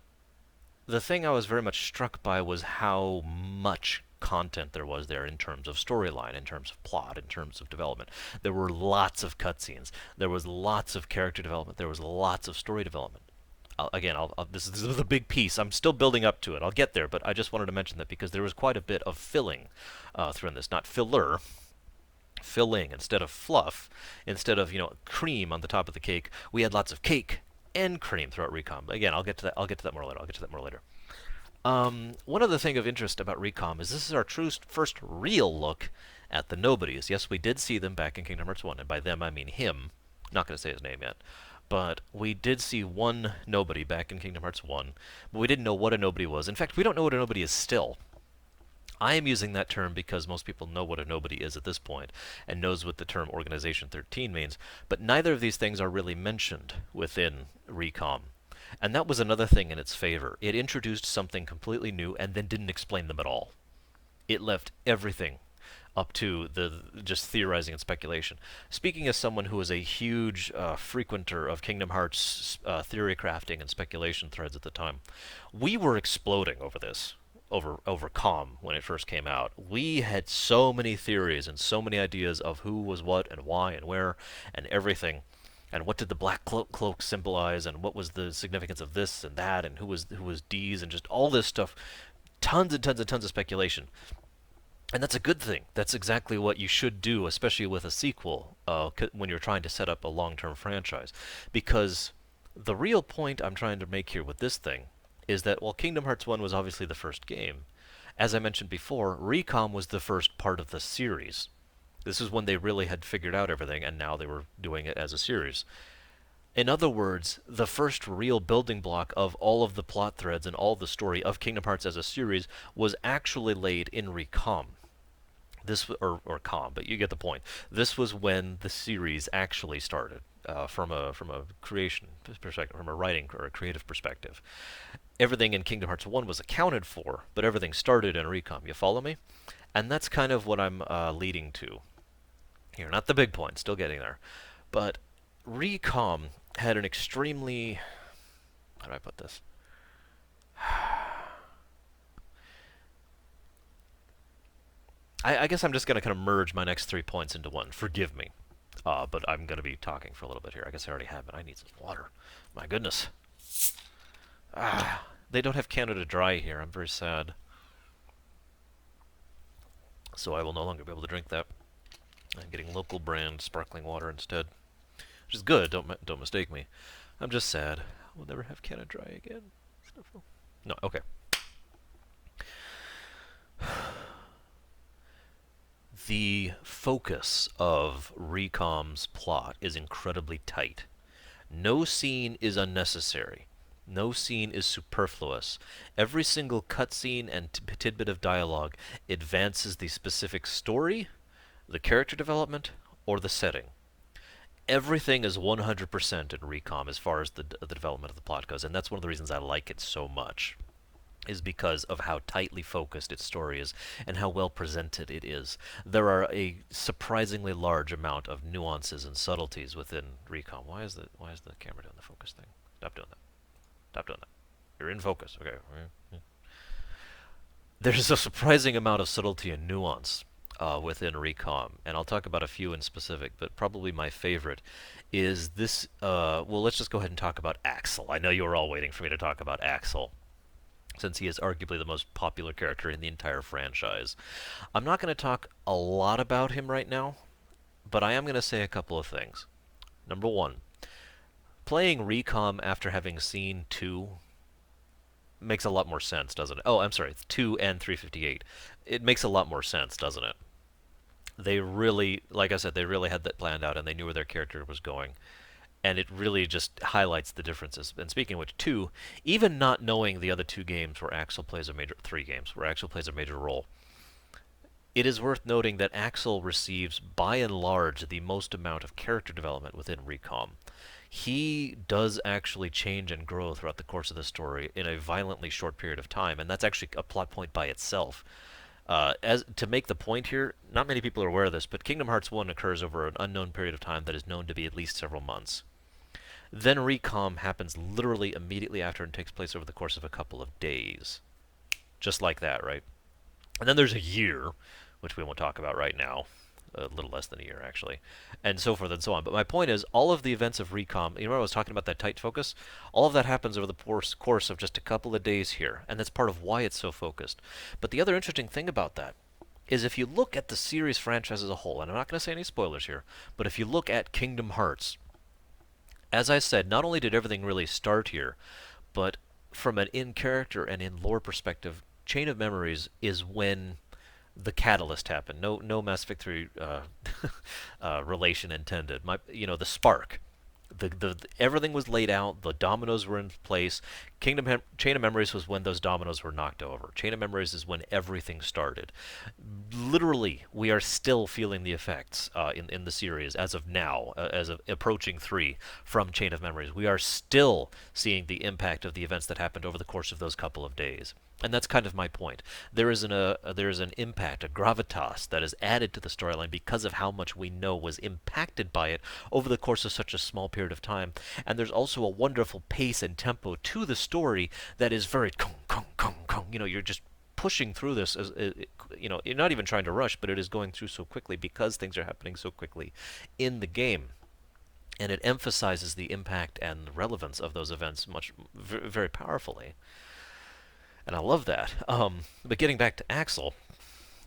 the thing I was very much struck by was how much content there was there in terms of storyline, in terms of plot, in terms of development. There were lots of cutscenes. There was lots of character development. There was lots of story development. This is the big piece. I'm still building up to it. I'll get there, but I just wanted to mention that because there was quite a bit of filling through this. Not filler, filling instead of fluff. Instead of, cream on the top of the cake, we had lots of cake and cream throughout Recom. Again, I'll get to that more later. One other thing of interest about Recom is this is our first real look at the nobodies. Yes, we did see them back in Kingdom Hearts 1, and by them I mean him. Not going to say his name yet. But we did see one nobody back in Kingdom Hearts 1, but we didn't know what a nobody was. In fact, we don't know what a nobody is still. I am using that term because most people know what a nobody is at this point, and knows what the term Organization 13 means, but neither of these things are really mentioned within Recom. And that was another thing in its favor. It introduced something completely new and then didn't explain them at all. It left everything up to the just theorizing and speculation. Speaking as someone who was a huge frequenter of Kingdom Hearts theory crafting and speculation threads at the time, we were exploding over this, over COM when it first came out. We had so many theories and so many ideas of who was what and why and where and everything. And what did the black cloak symbolize, and what was the significance of this and that, and who was D's, and just all this stuff. Tons and tons and tons of speculation. And that's a good thing. That's exactly what you should do, especially with a sequel, when you're trying to set up a long-term franchise. Because the real point I'm trying to make here with this thing is that while Kingdom Hearts 1 was obviously the first game, as I mentioned before, Recom was the first part of the series. This is when they really had figured out everything, and now they were doing it as a series. In other words, the first real building block of all of the plot threads and all the story of Kingdom Hearts as a series was actually laid in Recom. Or com, but you get the point. This was when the series actually started, from a creation perspective, from a writing or a creative perspective. Everything in Kingdom Hearts 1 was accounted for, but everything started in Recom. You follow me? And that's kind of what I'm leading to here. Not the big point, still getting there. But Recom had an extremely. How do I put this? I guess I'm just going to kind of merge my next 3 points into one. Forgive me. But I'm going to be talking for a little bit here. I guess I already have, but I need some water. My goodness. They don't have Canada Dry here. I'm very sad. So I will no longer be able to drink that. I'm getting local brand sparkling water instead, which is good. Don't mistake me. I'm just sad. We'll never have Canada Dry again. No, okay. The focus of Recom's plot is incredibly tight. No scene is unnecessary. No scene is superfluous. Every single cutscene and tidbit of dialogue advances the specific story, the character development, or the setting. Everything is 100% in Recom as far as the development of the plot goes, and that's one of the reasons I like it so much, is because of how tightly focused its story is and how well presented it is. There are a surprisingly large amount of nuances and subtleties within Recom. Why is the camera doing the focus thing? Stop doing that. Stop doing that. You're in focus. Okay. There's a surprising amount of subtlety and nuance within Recom, and I'll talk about a few in specific, but probably my favorite is this. Well, let's just go ahead and talk about Axel. I know you were all waiting for me to talk about Axel, since he is arguably the most popular character in the entire franchise. I'm not going to talk a lot about him right now, but I am going to say a couple of things. Number one, playing Recom after having seen 2 makes a lot more sense, doesn't it? Oh, I'm sorry, 2 and 358. It makes a lot more sense, doesn't it? They really, like I said, they really had that planned out and they knew where their character was going. And it really just highlights the differences. And speaking of which, 2, even not knowing the other 2 games where Axel plays a major, 3 games where Axel plays a major role, it is worth noting that Axel receives, by and large, the most amount of character development within Recom. He does actually change and grow throughout the course of the story in a violently short period of time, and that's actually a plot point by itself. As to make the point here, not many people are aware of this, but Kingdom Hearts 1 occurs over an unknown period of time that is known to be at least several months. Then Recom happens literally immediately after and takes place over the course of a couple of days. Just like that, right? And then there's a year, which we won't talk about right now. A little less than a year, actually. And so forth and so on. But my point is, all of the events of Recom, you remember I was talking about that tight focus? All of that happens over the course of just a couple of days here. And that's part of why it's so focused. But the other interesting thing about that is if you look at the series franchise as a whole, and I'm not going to say any spoilers here, but if you look at Kingdom Hearts, as I said, not only did everything really start here, but from an in-character and in-lore perspective, Chain of Memories is when the catalyst happened. No Mass Effect 3 relation intended. The spark. Everything was laid out. The dominoes were in place. Chain of Memories was when those dominoes were knocked over. Chain of Memories is when everything started. Literally, we are still feeling the effects in the series as of now, as of approaching 3 from Chain of Memories. We are still seeing the impact of the events that happened over the course of those couple of days. And that's kind of my point. There is an impact, a gravitas that is added to the storyline because of how much we know was impacted by it over the course of such a small period of time. And there's also a wonderful pace and tempo to the story that is very kong, kong, kong, kong. You're just pushing through this you're not even trying to rush, but it is going through so quickly because things are happening so quickly in the game. And it emphasizes the impact and relevance of those events very powerfully. And I love that. But getting back to Axel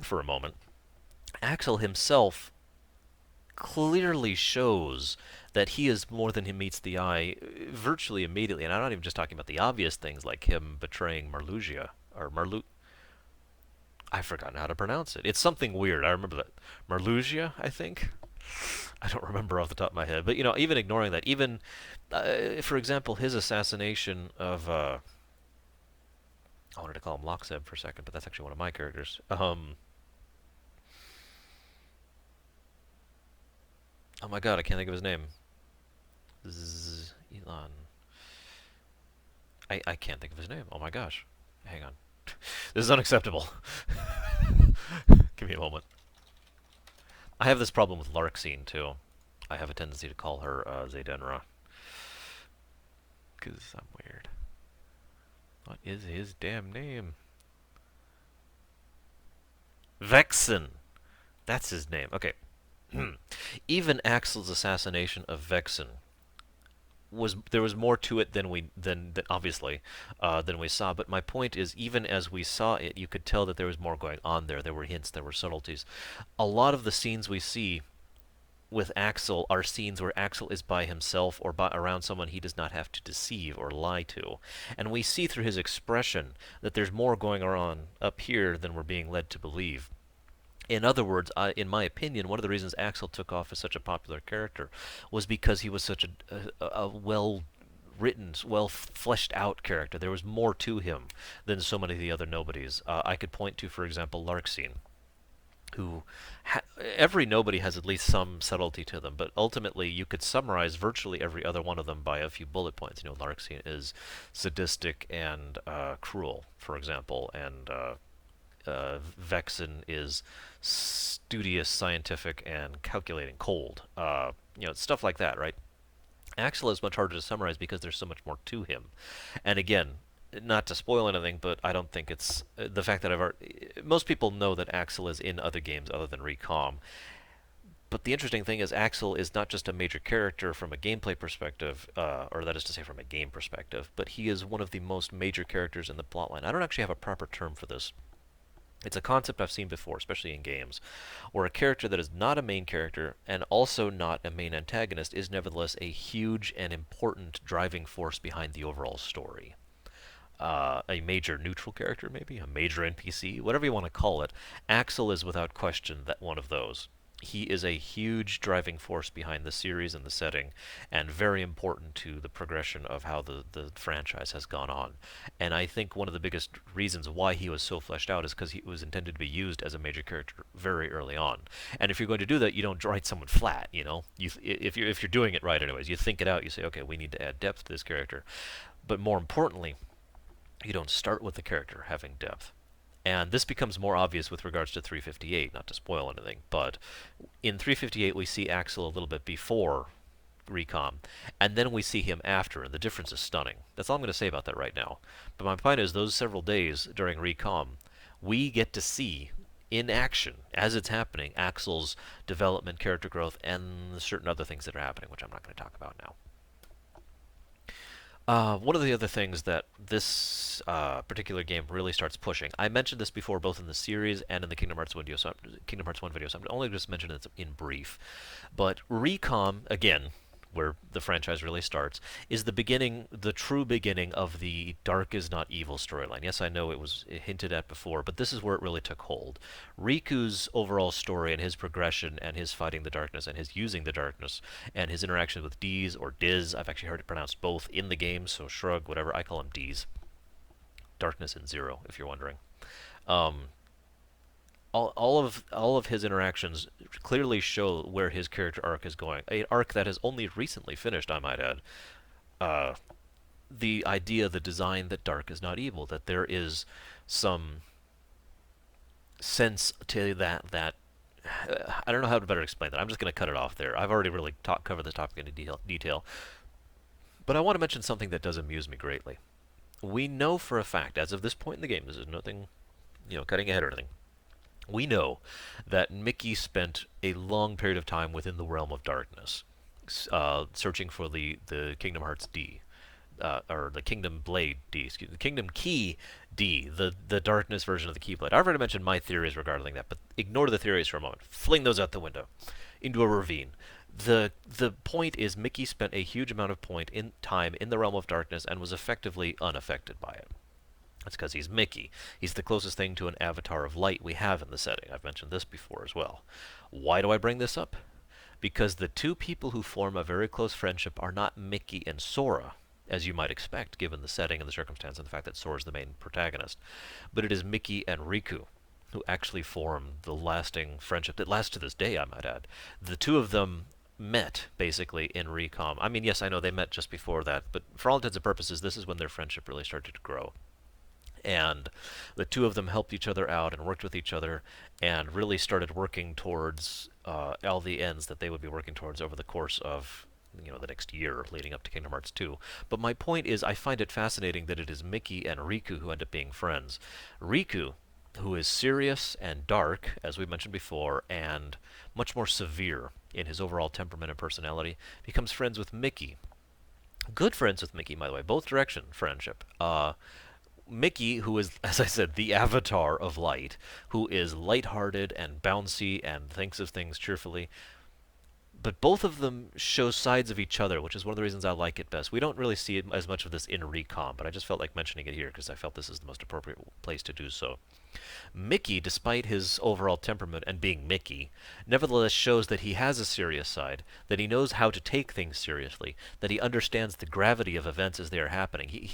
for a moment, Axel himself clearly shows that he is more than he meets the eye virtually immediately. And I'm not even just talking about the obvious things like him betraying Marluxia, or I've forgotten how to pronounce it. It's something weird. I remember that. Marluxia, I think? I don't remember off the top of my head. But, even ignoring that, even, for example, his assassination of, I wanted to call him Loxeb for a second, but that's actually one of my characters. Oh my god, I can't think of his name. Elon. I can't think of his name. Oh my gosh. Hang on. This is unacceptable. Give me a moment. I have this problem with Larxene too. I have a tendency to call her Zaydenra. Because I'm weird. What is his damn name? Vexen! That's his name. Okay. Even Axel's assassination of Vexen there was more to it than obviously than we saw. But my point is, even as we saw it, you could tell that there was more going on there. There were hints, there were subtleties. A lot of the scenes we see with Axel are scenes where Axel is by himself or around someone he does not have to deceive or lie to. And we see through his expression that there's more going on up here than we're being led to believe. In other words, in my opinion, one of the reasons Axel took off as such a popular character was because he was such a well-written, well-fleshed-out character. There was more to him than so many of the other nobodies. I could point to, for example, Larxene, who every nobody has at least some subtlety to them, but ultimately you could summarize virtually every other one of them by a few bullet points. You know, Larxene is sadistic and cruel, for example, and Vexen is studious, scientific, and calculating, cold. Stuff like that, right? Axel is much harder to summarize because there's so much more to him. And again, not to spoil anything, but I don't think it's the fact that most people know that Axel is in other games other than Recom. But the interesting thing is Axel is not just a major character from a gameplay perspective, or that is to say from a game perspective, but he is one of the most major characters in the plotline. I don't actually have a proper term for this. It's a concept I've seen before, especially in games, where a character that is not a main character and also not a main antagonist is nevertheless a huge and important driving force behind the overall story. A major neutral character, maybe, a major NPC, whatever you want to call it. Axel is without question that one of those. He is a huge driving force behind the series and the setting, and very important to the progression of how the franchise has gone on. And I think one of the biggest reasons why he was so fleshed out is because he was intended to be used as a major character very early on. And if you're going to do that, you don't write someone flat. You know, if you're doing it right, anyways, you think it out. You say, okay, we need to add depth to this character. But more importantly, you don't start with the character having depth. And this becomes more obvious with regards to 358, not to spoil anything, but in 358 we see Axel a little bit before Recom, and then we see him after, and the difference is stunning. That's all I'm going to say about that right now. But my point is, those several days during Recom, we get to see in action, as it's happening, Axel's development, character growth, and certain other things that are happening, which I'm not going to talk about now. One of the other things that this particular game really starts pushing, I mentioned this before both in the series and in the Kingdom Hearts video, Kingdom Hearts 1 video, so I'm only just mentioning it in brief. But Recom, again, where the franchise really starts, is the true beginning of the Dark is Not Evil storyline. Yes, I know it was hinted at before, but this is where it really took hold. Riku's overall story and his progression and his fighting the darkness and his using the darkness and his interactions with D's or Diz, I've actually heard it pronounced both in the game, so shrug, whatever, I call him D's. Darkness and Zero, if you're wondering. Um, all of his interactions clearly show where his character arc is going. An arc that has only recently finished, I might add. Uh, the idea, the design that dark is not evil, that there is some sense to that I don't know how to better explain that. I'm just going to cut it off there. I've already really covered this topic in detail. But I want to mention something that does amuse me greatly. We know for a fact, as of this point in the game, this is nothing, cutting ahead or anything. We know that Mickey spent a long period of time within the realm of darkness, searching for the Kingdom Hearts D, or the Kingdom Blade D, excuse me, the Kingdom Key D, the darkness version of the Keyblade. I've already mentioned my theories regarding that, but ignore the theories for a moment. Fling those out the window into a ravine. The point is Mickey spent a huge amount of time in the realm of darkness and was effectively unaffected by it. That's because he's Mickey. He's the closest thing to an avatar of light we have in the setting. I've mentioned this before as well. Why do I bring this up? Because the two people who form a very close friendship are not Mickey and Sora, as you might expect, given the setting and the circumstance and the fact that Sora's the main protagonist. But it is Mickey and Riku who actually form the lasting friendship that lasts to this day, I might add. The two of them met, basically, in Recom. I mean, yes, I know they met just before that, but for all intents and purposes, this is when their friendship really started to grow. And the two of them helped each other out and worked with each other and really started working towards all the ends that they would be working towards over the course of the next year leading up to Kingdom Hearts 2. But my point is, I find it fascinating that it is Mickey and Riku who end up being friends. Riku, who is serious and dark, as we mentioned before, and much more severe in his overall temperament and personality, becomes friends with Mickey. Good friends with Mickey, by the way, both direction friendship. Mickey, who is, as I said, the avatar of light, who is lighthearted and bouncy and thinks of things cheerfully, but both of them show sides of each other, which is one of the reasons I like it best. We don't really see as much of this in Recom, but I just felt like mentioning it here because I felt this is the most appropriate place to do so. Mickey, despite his overall temperament and being Mickey, nevertheless shows that he has a serious side, that he knows how to take things seriously, that he understands the gravity of events as they are happening.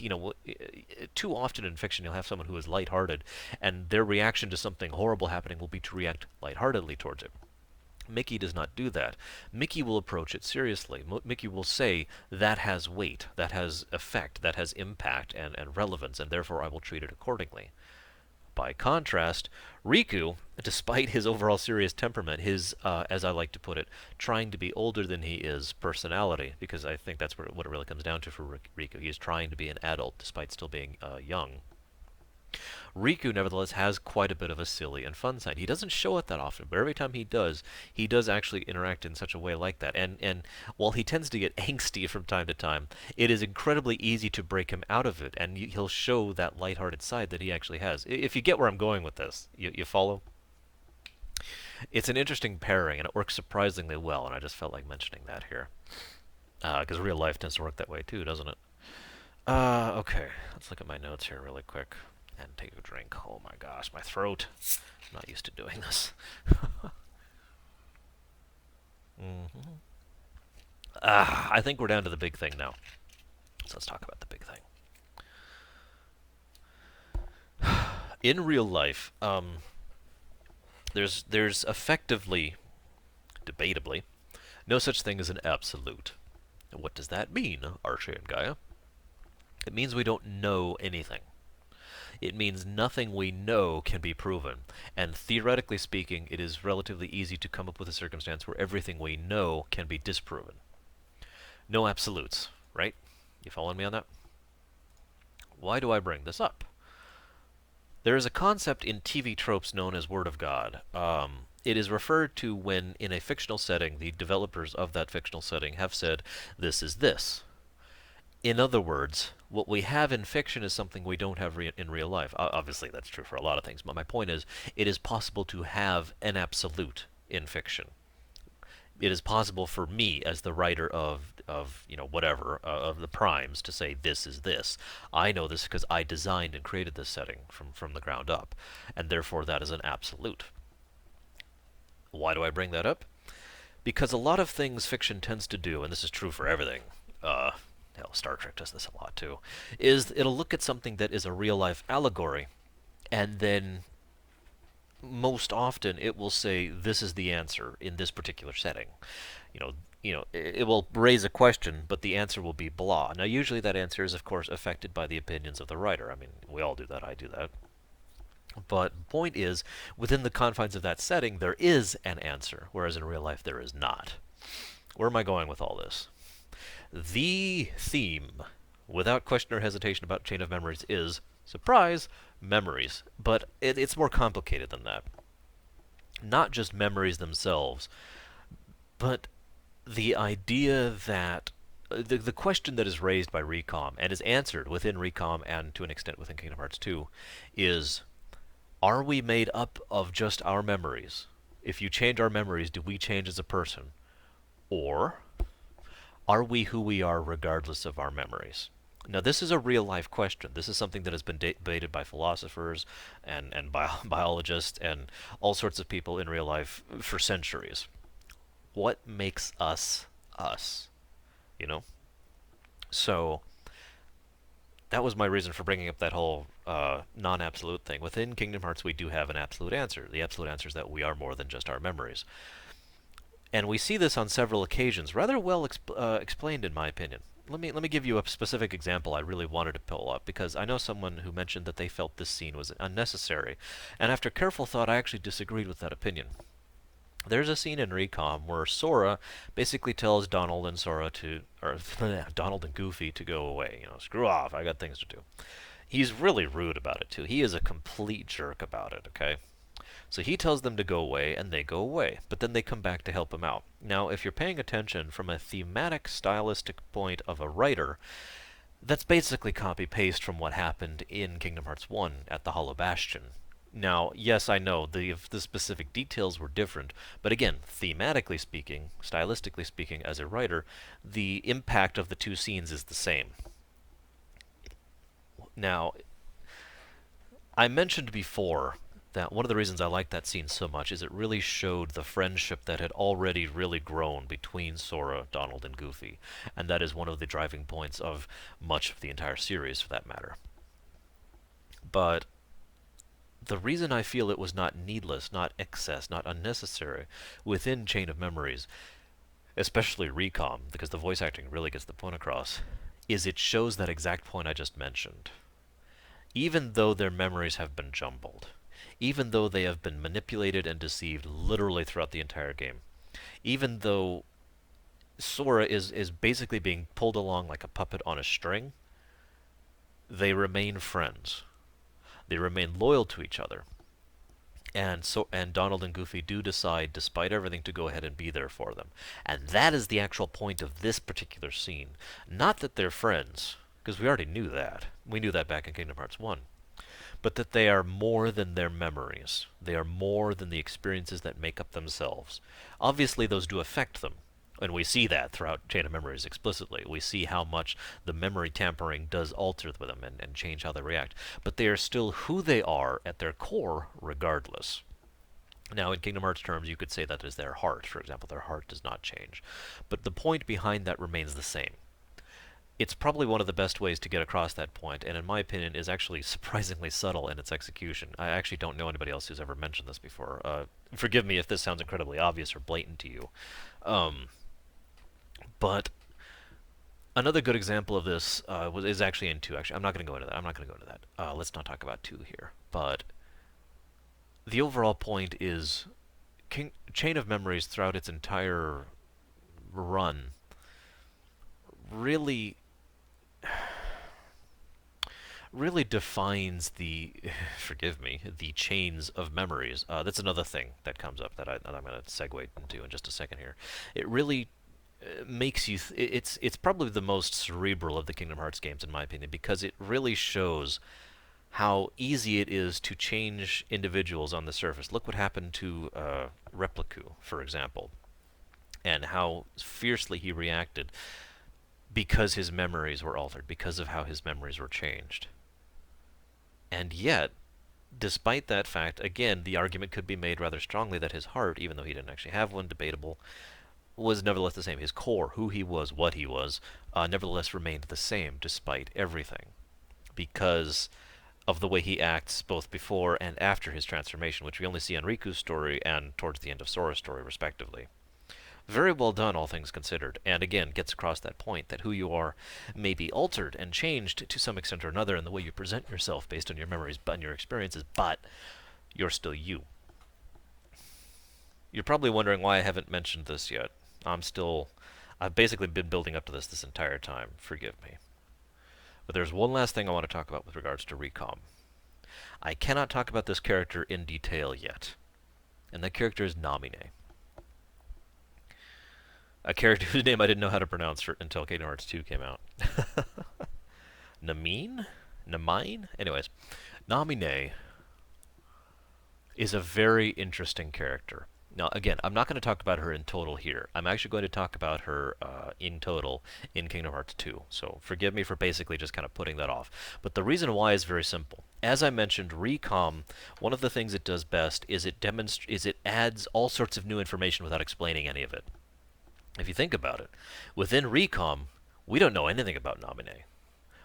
Too often in fiction you'll have someone who is lighthearted, and their reaction to something horrible happening will be to react lightheartedly towards it. Mickey does not do that. Mickey will approach it seriously. Mickey will say, that has weight, that has effect, that has impact and relevance, and therefore I will treat it accordingly. By contrast, Riku, despite his overall serious temperament, his, as I like to put it, trying to be older than he is personality, because I think that's what it really comes down to for Riku. He is trying to be an adult despite still being young. Riku, nevertheless, has quite a bit of a silly and fun side. He doesn't show it that often, but every time he does actually interact in such a way like that. And while he tends to get angsty from time to time, it is incredibly easy to break him out of it, and he'll show that lighthearted side that he actually has. If you get where I'm going with this, you follow? It's an interesting pairing, and it works surprisingly well, and I just felt like mentioning that here. Because real life tends to work that way too, doesn't it? Okay. Let's look at my notes here really quick. And take a drink. Oh my gosh, my throat. I'm not used to doing this. I think we're down to the big thing now. So let's talk about the big thing. In real life, there's effectively, debatably, no such thing as an absolute. What does that mean, Archie and Gaia? It means we don't know anything. It means nothing we know can be proven, and theoretically speaking, it is relatively easy to come up with a circumstance where everything we know can be disproven. No absolutes, right? You following me on that? Why do I bring this up? There is a concept in TV tropes known as Word of God. It is referred to when, in a fictional setting, the developers of that fictional setting have said, this is this. In other words, what we have in fiction is something we don't have in real life. Obviously, that's true for a lot of things, but my point is, it is possible to have an absolute in fiction. It is possible for me, as the writer of whatever, of the primes, to say, this is this. I know this because I designed and created this setting from the ground up, and therefore that is an absolute. Why do I bring that up? Because a lot of things fiction tends to do, and this is true for everything, hell, Star Trek does this a lot too, is it'll look at something that is a real-life allegory, and then most often it will say, this is the answer in this particular setting. It will raise a question, but the answer will be blah. Now, usually that answer is, of course, affected by the opinions of the writer. I mean, we all do that, I do that. But the point is, within the confines of that setting, there is an answer, whereas in real life there is not. Where am I going with all this? The theme, without question or hesitation about Chain of Memories, is, surprise, memories. But it's more complicated than that. Not just memories themselves, but the idea that the question that is raised by Recom, and is answered within Recom and to an extent within Kingdom Hearts 2, is, are we made up of just our memories? If you change our memories, do we change as a person? Or are we who we are regardless of our memories? Now, this is a real-life question. This is something that has been debated by philosophers and biologists and all sorts of people in real life for centuries. What makes us us? So that was my reason for bringing up that whole non-absolute thing. Within Kingdom Hearts, we do have an absolute answer. The absolute answer is that we are more than just our memories. And we see this on several occasions, rather well explained in my opinion. Let me give you a specific example I really wanted to pull up, because I know someone who mentioned that they felt this scene was unnecessary, and after careful thought I actually disagreed with that opinion. There's a scene in Recom where Sora basically tells Donald and Sora to, or Donald and Goofy to go away. You know, screw off, I got things to do. He's really rude about it too. He is a complete jerk about it, okay? So he tells them to go away, and they go away, but then they come back to help him out. Now, if you're paying attention from a thematic, stylistic point of a writer, that's basically copy-paste from what happened in Kingdom Hearts 1 at the Hollow Bastion. Now, yes, I know the specific details were different, but again, thematically speaking, stylistically speaking, as a writer, the impact of the two scenes is the same. Now, I mentioned before that one of the reasons I liked that scene so much is it really showed the friendship that had already really grown between Sora, Donald, and Goofy, and that is one of the driving points of much of the entire series, for that matter. But the reason I feel it was not needless, not excess, not unnecessary within Chain of Memories, especially Recom, because the voice acting really gets the point across, is it shows that exact point I just mentioned. Even though their memories have been jumbled, even though they have been manipulated and deceived literally throughout the entire game, even though Sora is basically being pulled along like a puppet on a string, they remain friends. They remain loyal to each other. And Donald and Goofy do decide, despite everything, to go ahead and be there for them. And that is the actual point of this particular scene. Not that they're friends, because we already knew that. We knew that back in Kingdom Hearts 1. But that they are more than their memories. They are more than the experiences that make up themselves. Obviously, those do affect them. And we see that throughout Chain of Memories explicitly. We see how much the memory tampering does alter them and change how they react. But they are still who they are at their core regardless. Now, in Kingdom Hearts terms, you could say that is their heart. For example, their heart does not change. But the point behind that remains the same. It's probably one of the best ways to get across that point, and in my opinion is actually surprisingly subtle in its execution. I actually don't know anybody else who's ever mentioned this before. Forgive me if this sounds incredibly obvious or blatant to you. But another good example of this is actually in 2. Actually, I'm not going to go into that. Let's not talk about 2 here. But the overall point is Chain of Memories throughout its entire run really defines the, forgive me, the chains of memories. That's another thing that comes up that I'm going to segue into in just a second here. It really makes you it's probably the most cerebral of the Kingdom Hearts games in my opinion, because it really shows how easy it is to change individuals on the surface. Look what happened to Repliku, for example, and how fiercely he reacted because his memories were altered, because of how his memories were changed. And yet, despite that fact, again, the argument could be made rather strongly that his heart, even though he didn't actually have one, debatable, was nevertheless the same. His core, who he was, what he was, nevertheless remained the same despite everything, because of the way he acts both before and after his transformation, which we only see in Riku's story and towards the end of Sora's story, respectively. Very well done, all things considered, and again, gets across that point that who you are may be altered and changed to some extent or another in the way you present yourself based on your memories and your experiences, but you're still you. You're probably wondering why I haven't mentioned this yet. I've basically been building up to this entire time. Forgive me. But there's one last thing I want to talk about with regards to Recom. I cannot talk about this character in detail yet, and that character is Namine. A character whose name I didn't know how to pronounce until Kingdom Hearts 2 came out. Namine? Namine? Anyways, Namine is a very interesting character. Now, again, I'm not going to talk about her in total here. I'm actually going to talk about her in total in Kingdom Hearts 2. So forgive me for basically just kind of putting that off. But the reason why is very simple. As I mentioned, Recom, one of the things it does best is it adds all sorts of new information without explaining any of it. If you think about it, within Recom, we don't know anything about Namine.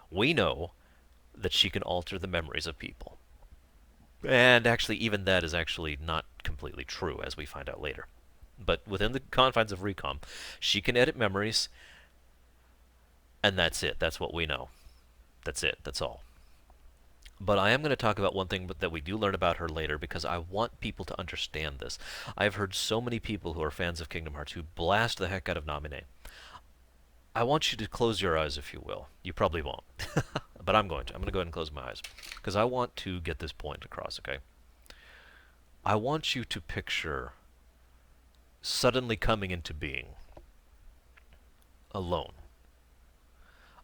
We know that she can alter the memories of people. And actually, even that is actually not completely true, as we find out later. But within the confines of Recom, she can edit memories, and that's it. That's what we know. That's it. That's all. But I am going to talk about one thing that we do learn about her later because I want people to understand this. I've heard so many people who are fans of Kingdom Hearts who blast the heck out of Naminé. I want you to close your eyes, if you will. You probably won't. But I'm going to. I'm going to go ahead and close my eyes. Because I want to get this point across, okay? I want you to picture suddenly coming into being alone.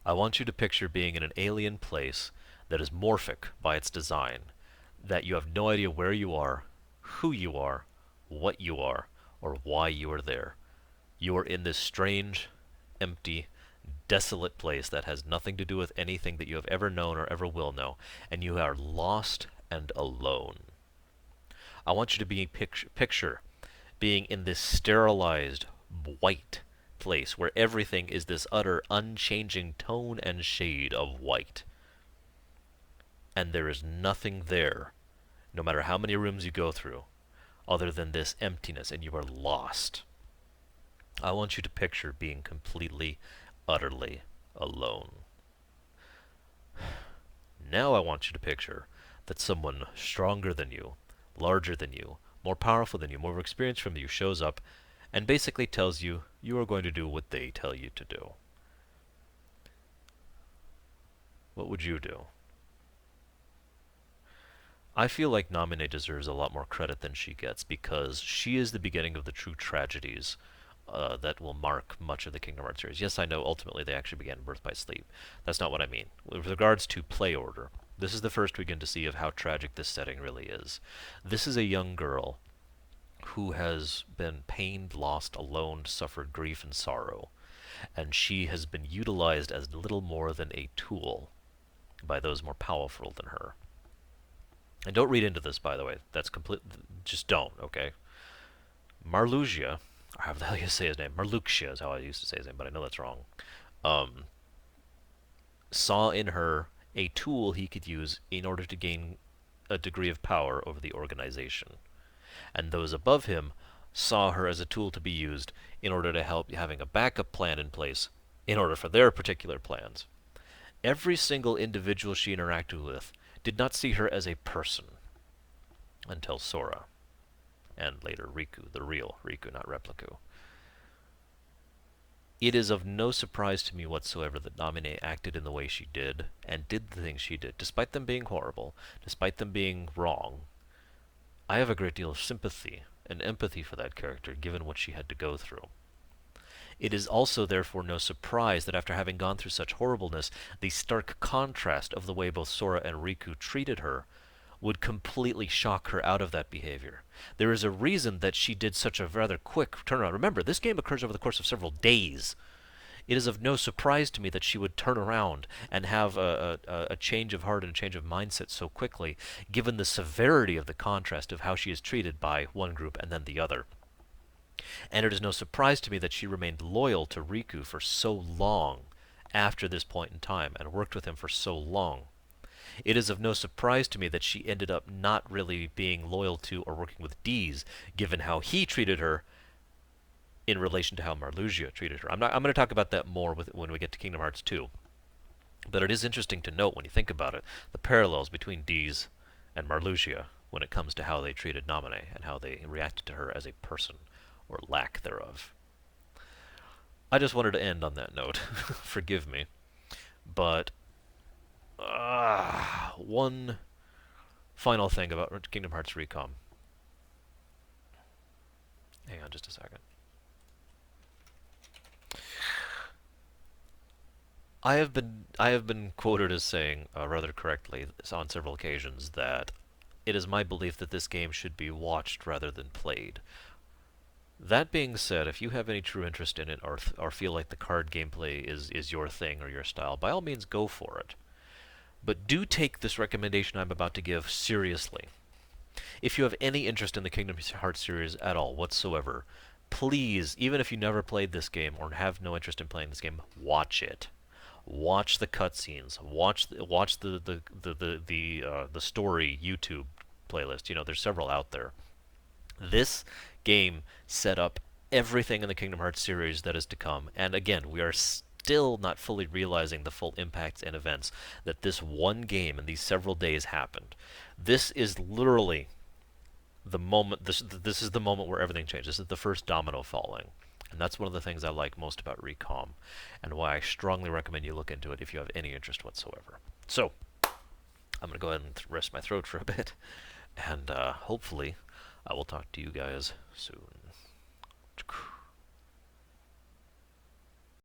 I want you to picture being in an alien place that is morphic by its design, that you have no idea where you are, who you are, what you are, or why you are there. You are in this strange, empty, desolate place that has nothing to do with anything that you have ever known or ever will know, and you are lost and alone. I want you to be picture being in this sterilized, white place where everything is this utter, unchanging tone and shade of white. And there is nothing there, no matter how many rooms you go through, other than this emptiness, and you are lost. I want you to picture being completely, utterly alone. Now I want you to picture that someone stronger than you, larger than you, more powerful than you, more experienced from you shows up and basically tells you you are going to do what they tell you to do. What would you do? I feel like Naminé deserves a lot more credit than she gets because she is the beginning of the true tragedies that will mark much of the Kingdom Hearts series. Yes, I know ultimately they actually began Birth by Sleep. That's not what I mean. With regards to play order, this is the first we get to see of how tragic this setting really is. This is a young girl who has been pained, lost, alone, suffered grief and sorrow, and she has been utilized as little more than a tool by those more powerful than her. And don't read into this, by the way. That's complete. Just don't, okay? Marluxia, or however the hell you say his name, Marluxia is how I used to say his name, but I know that's wrong. Saw in her a tool he could use in order to gain a degree of power over the organization. And those above him saw her as a tool to be used in order to help having a backup plan in place in order for their particular plans. Every single individual she interacted with did not see her as a person until Sora, and later Riku, the real Riku, not Repliku. It is of no surprise to me whatsoever that Naminé acted in the way she did, and did the things she did, despite them being horrible, despite them being wrong. I have a great deal of sympathy and empathy for that character, given what she had to go through. It is also therefore no surprise that after having gone through such horribleness, the stark contrast of the way both Sora and Riku treated her would completely shock her out of that behavior. There is a reason that she did such a rather quick turnaround. Remember, this game occurs over the course of several days. It is of no surprise to me that she would turn around and have a change of heart and a change of mindset so quickly, given the severity of the contrast of how she is treated by one group and then the other. And it is no surprise to me that she remained loyal to Riku for so long after this point in time and worked with him for so long. It is of no surprise to me that she ended up not really being loyal to or working with Deez, given how he treated her in relation to how Marluxia treated her. I'm going to talk about that more when we get to Kingdom Hearts 2. But it is interesting to note when you think about it, the parallels between Deez and Marluxia when it comes to how they treated Naminé and how they reacted to her as a person, or lack thereof. I just wanted to end on that note. Forgive me. But one final thing about Kingdom Hearts Recom. Hang on just a second. I have been quoted as saying, rather correctly, on several occasions, that it is my belief that this game should be watched rather than played. That being said, if you have any true interest in it or feel like the card gameplay is your thing or your style, by all means go for it. But do take this recommendation I'm about to give seriously. If you have any interest in the Kingdom Hearts series at all whatsoever, please, even if you never played this game or have no interest in playing this game, watch it. Watch the cutscenes. Watch the story YouTube playlist. You know, there's several out there. This game set up everything in the Kingdom Hearts series that is to come. And again, we are still not fully realizing the full impacts and events that this one game in these several days happened. This is literally the moment. This is the moment where everything changes. This is the first domino falling. And that's one of the things I like most about Recom, and why I strongly recommend you look into it if you have any interest whatsoever. So, I'm going to go ahead and rest my throat for a bit, and hopefully I will talk to you guys soon.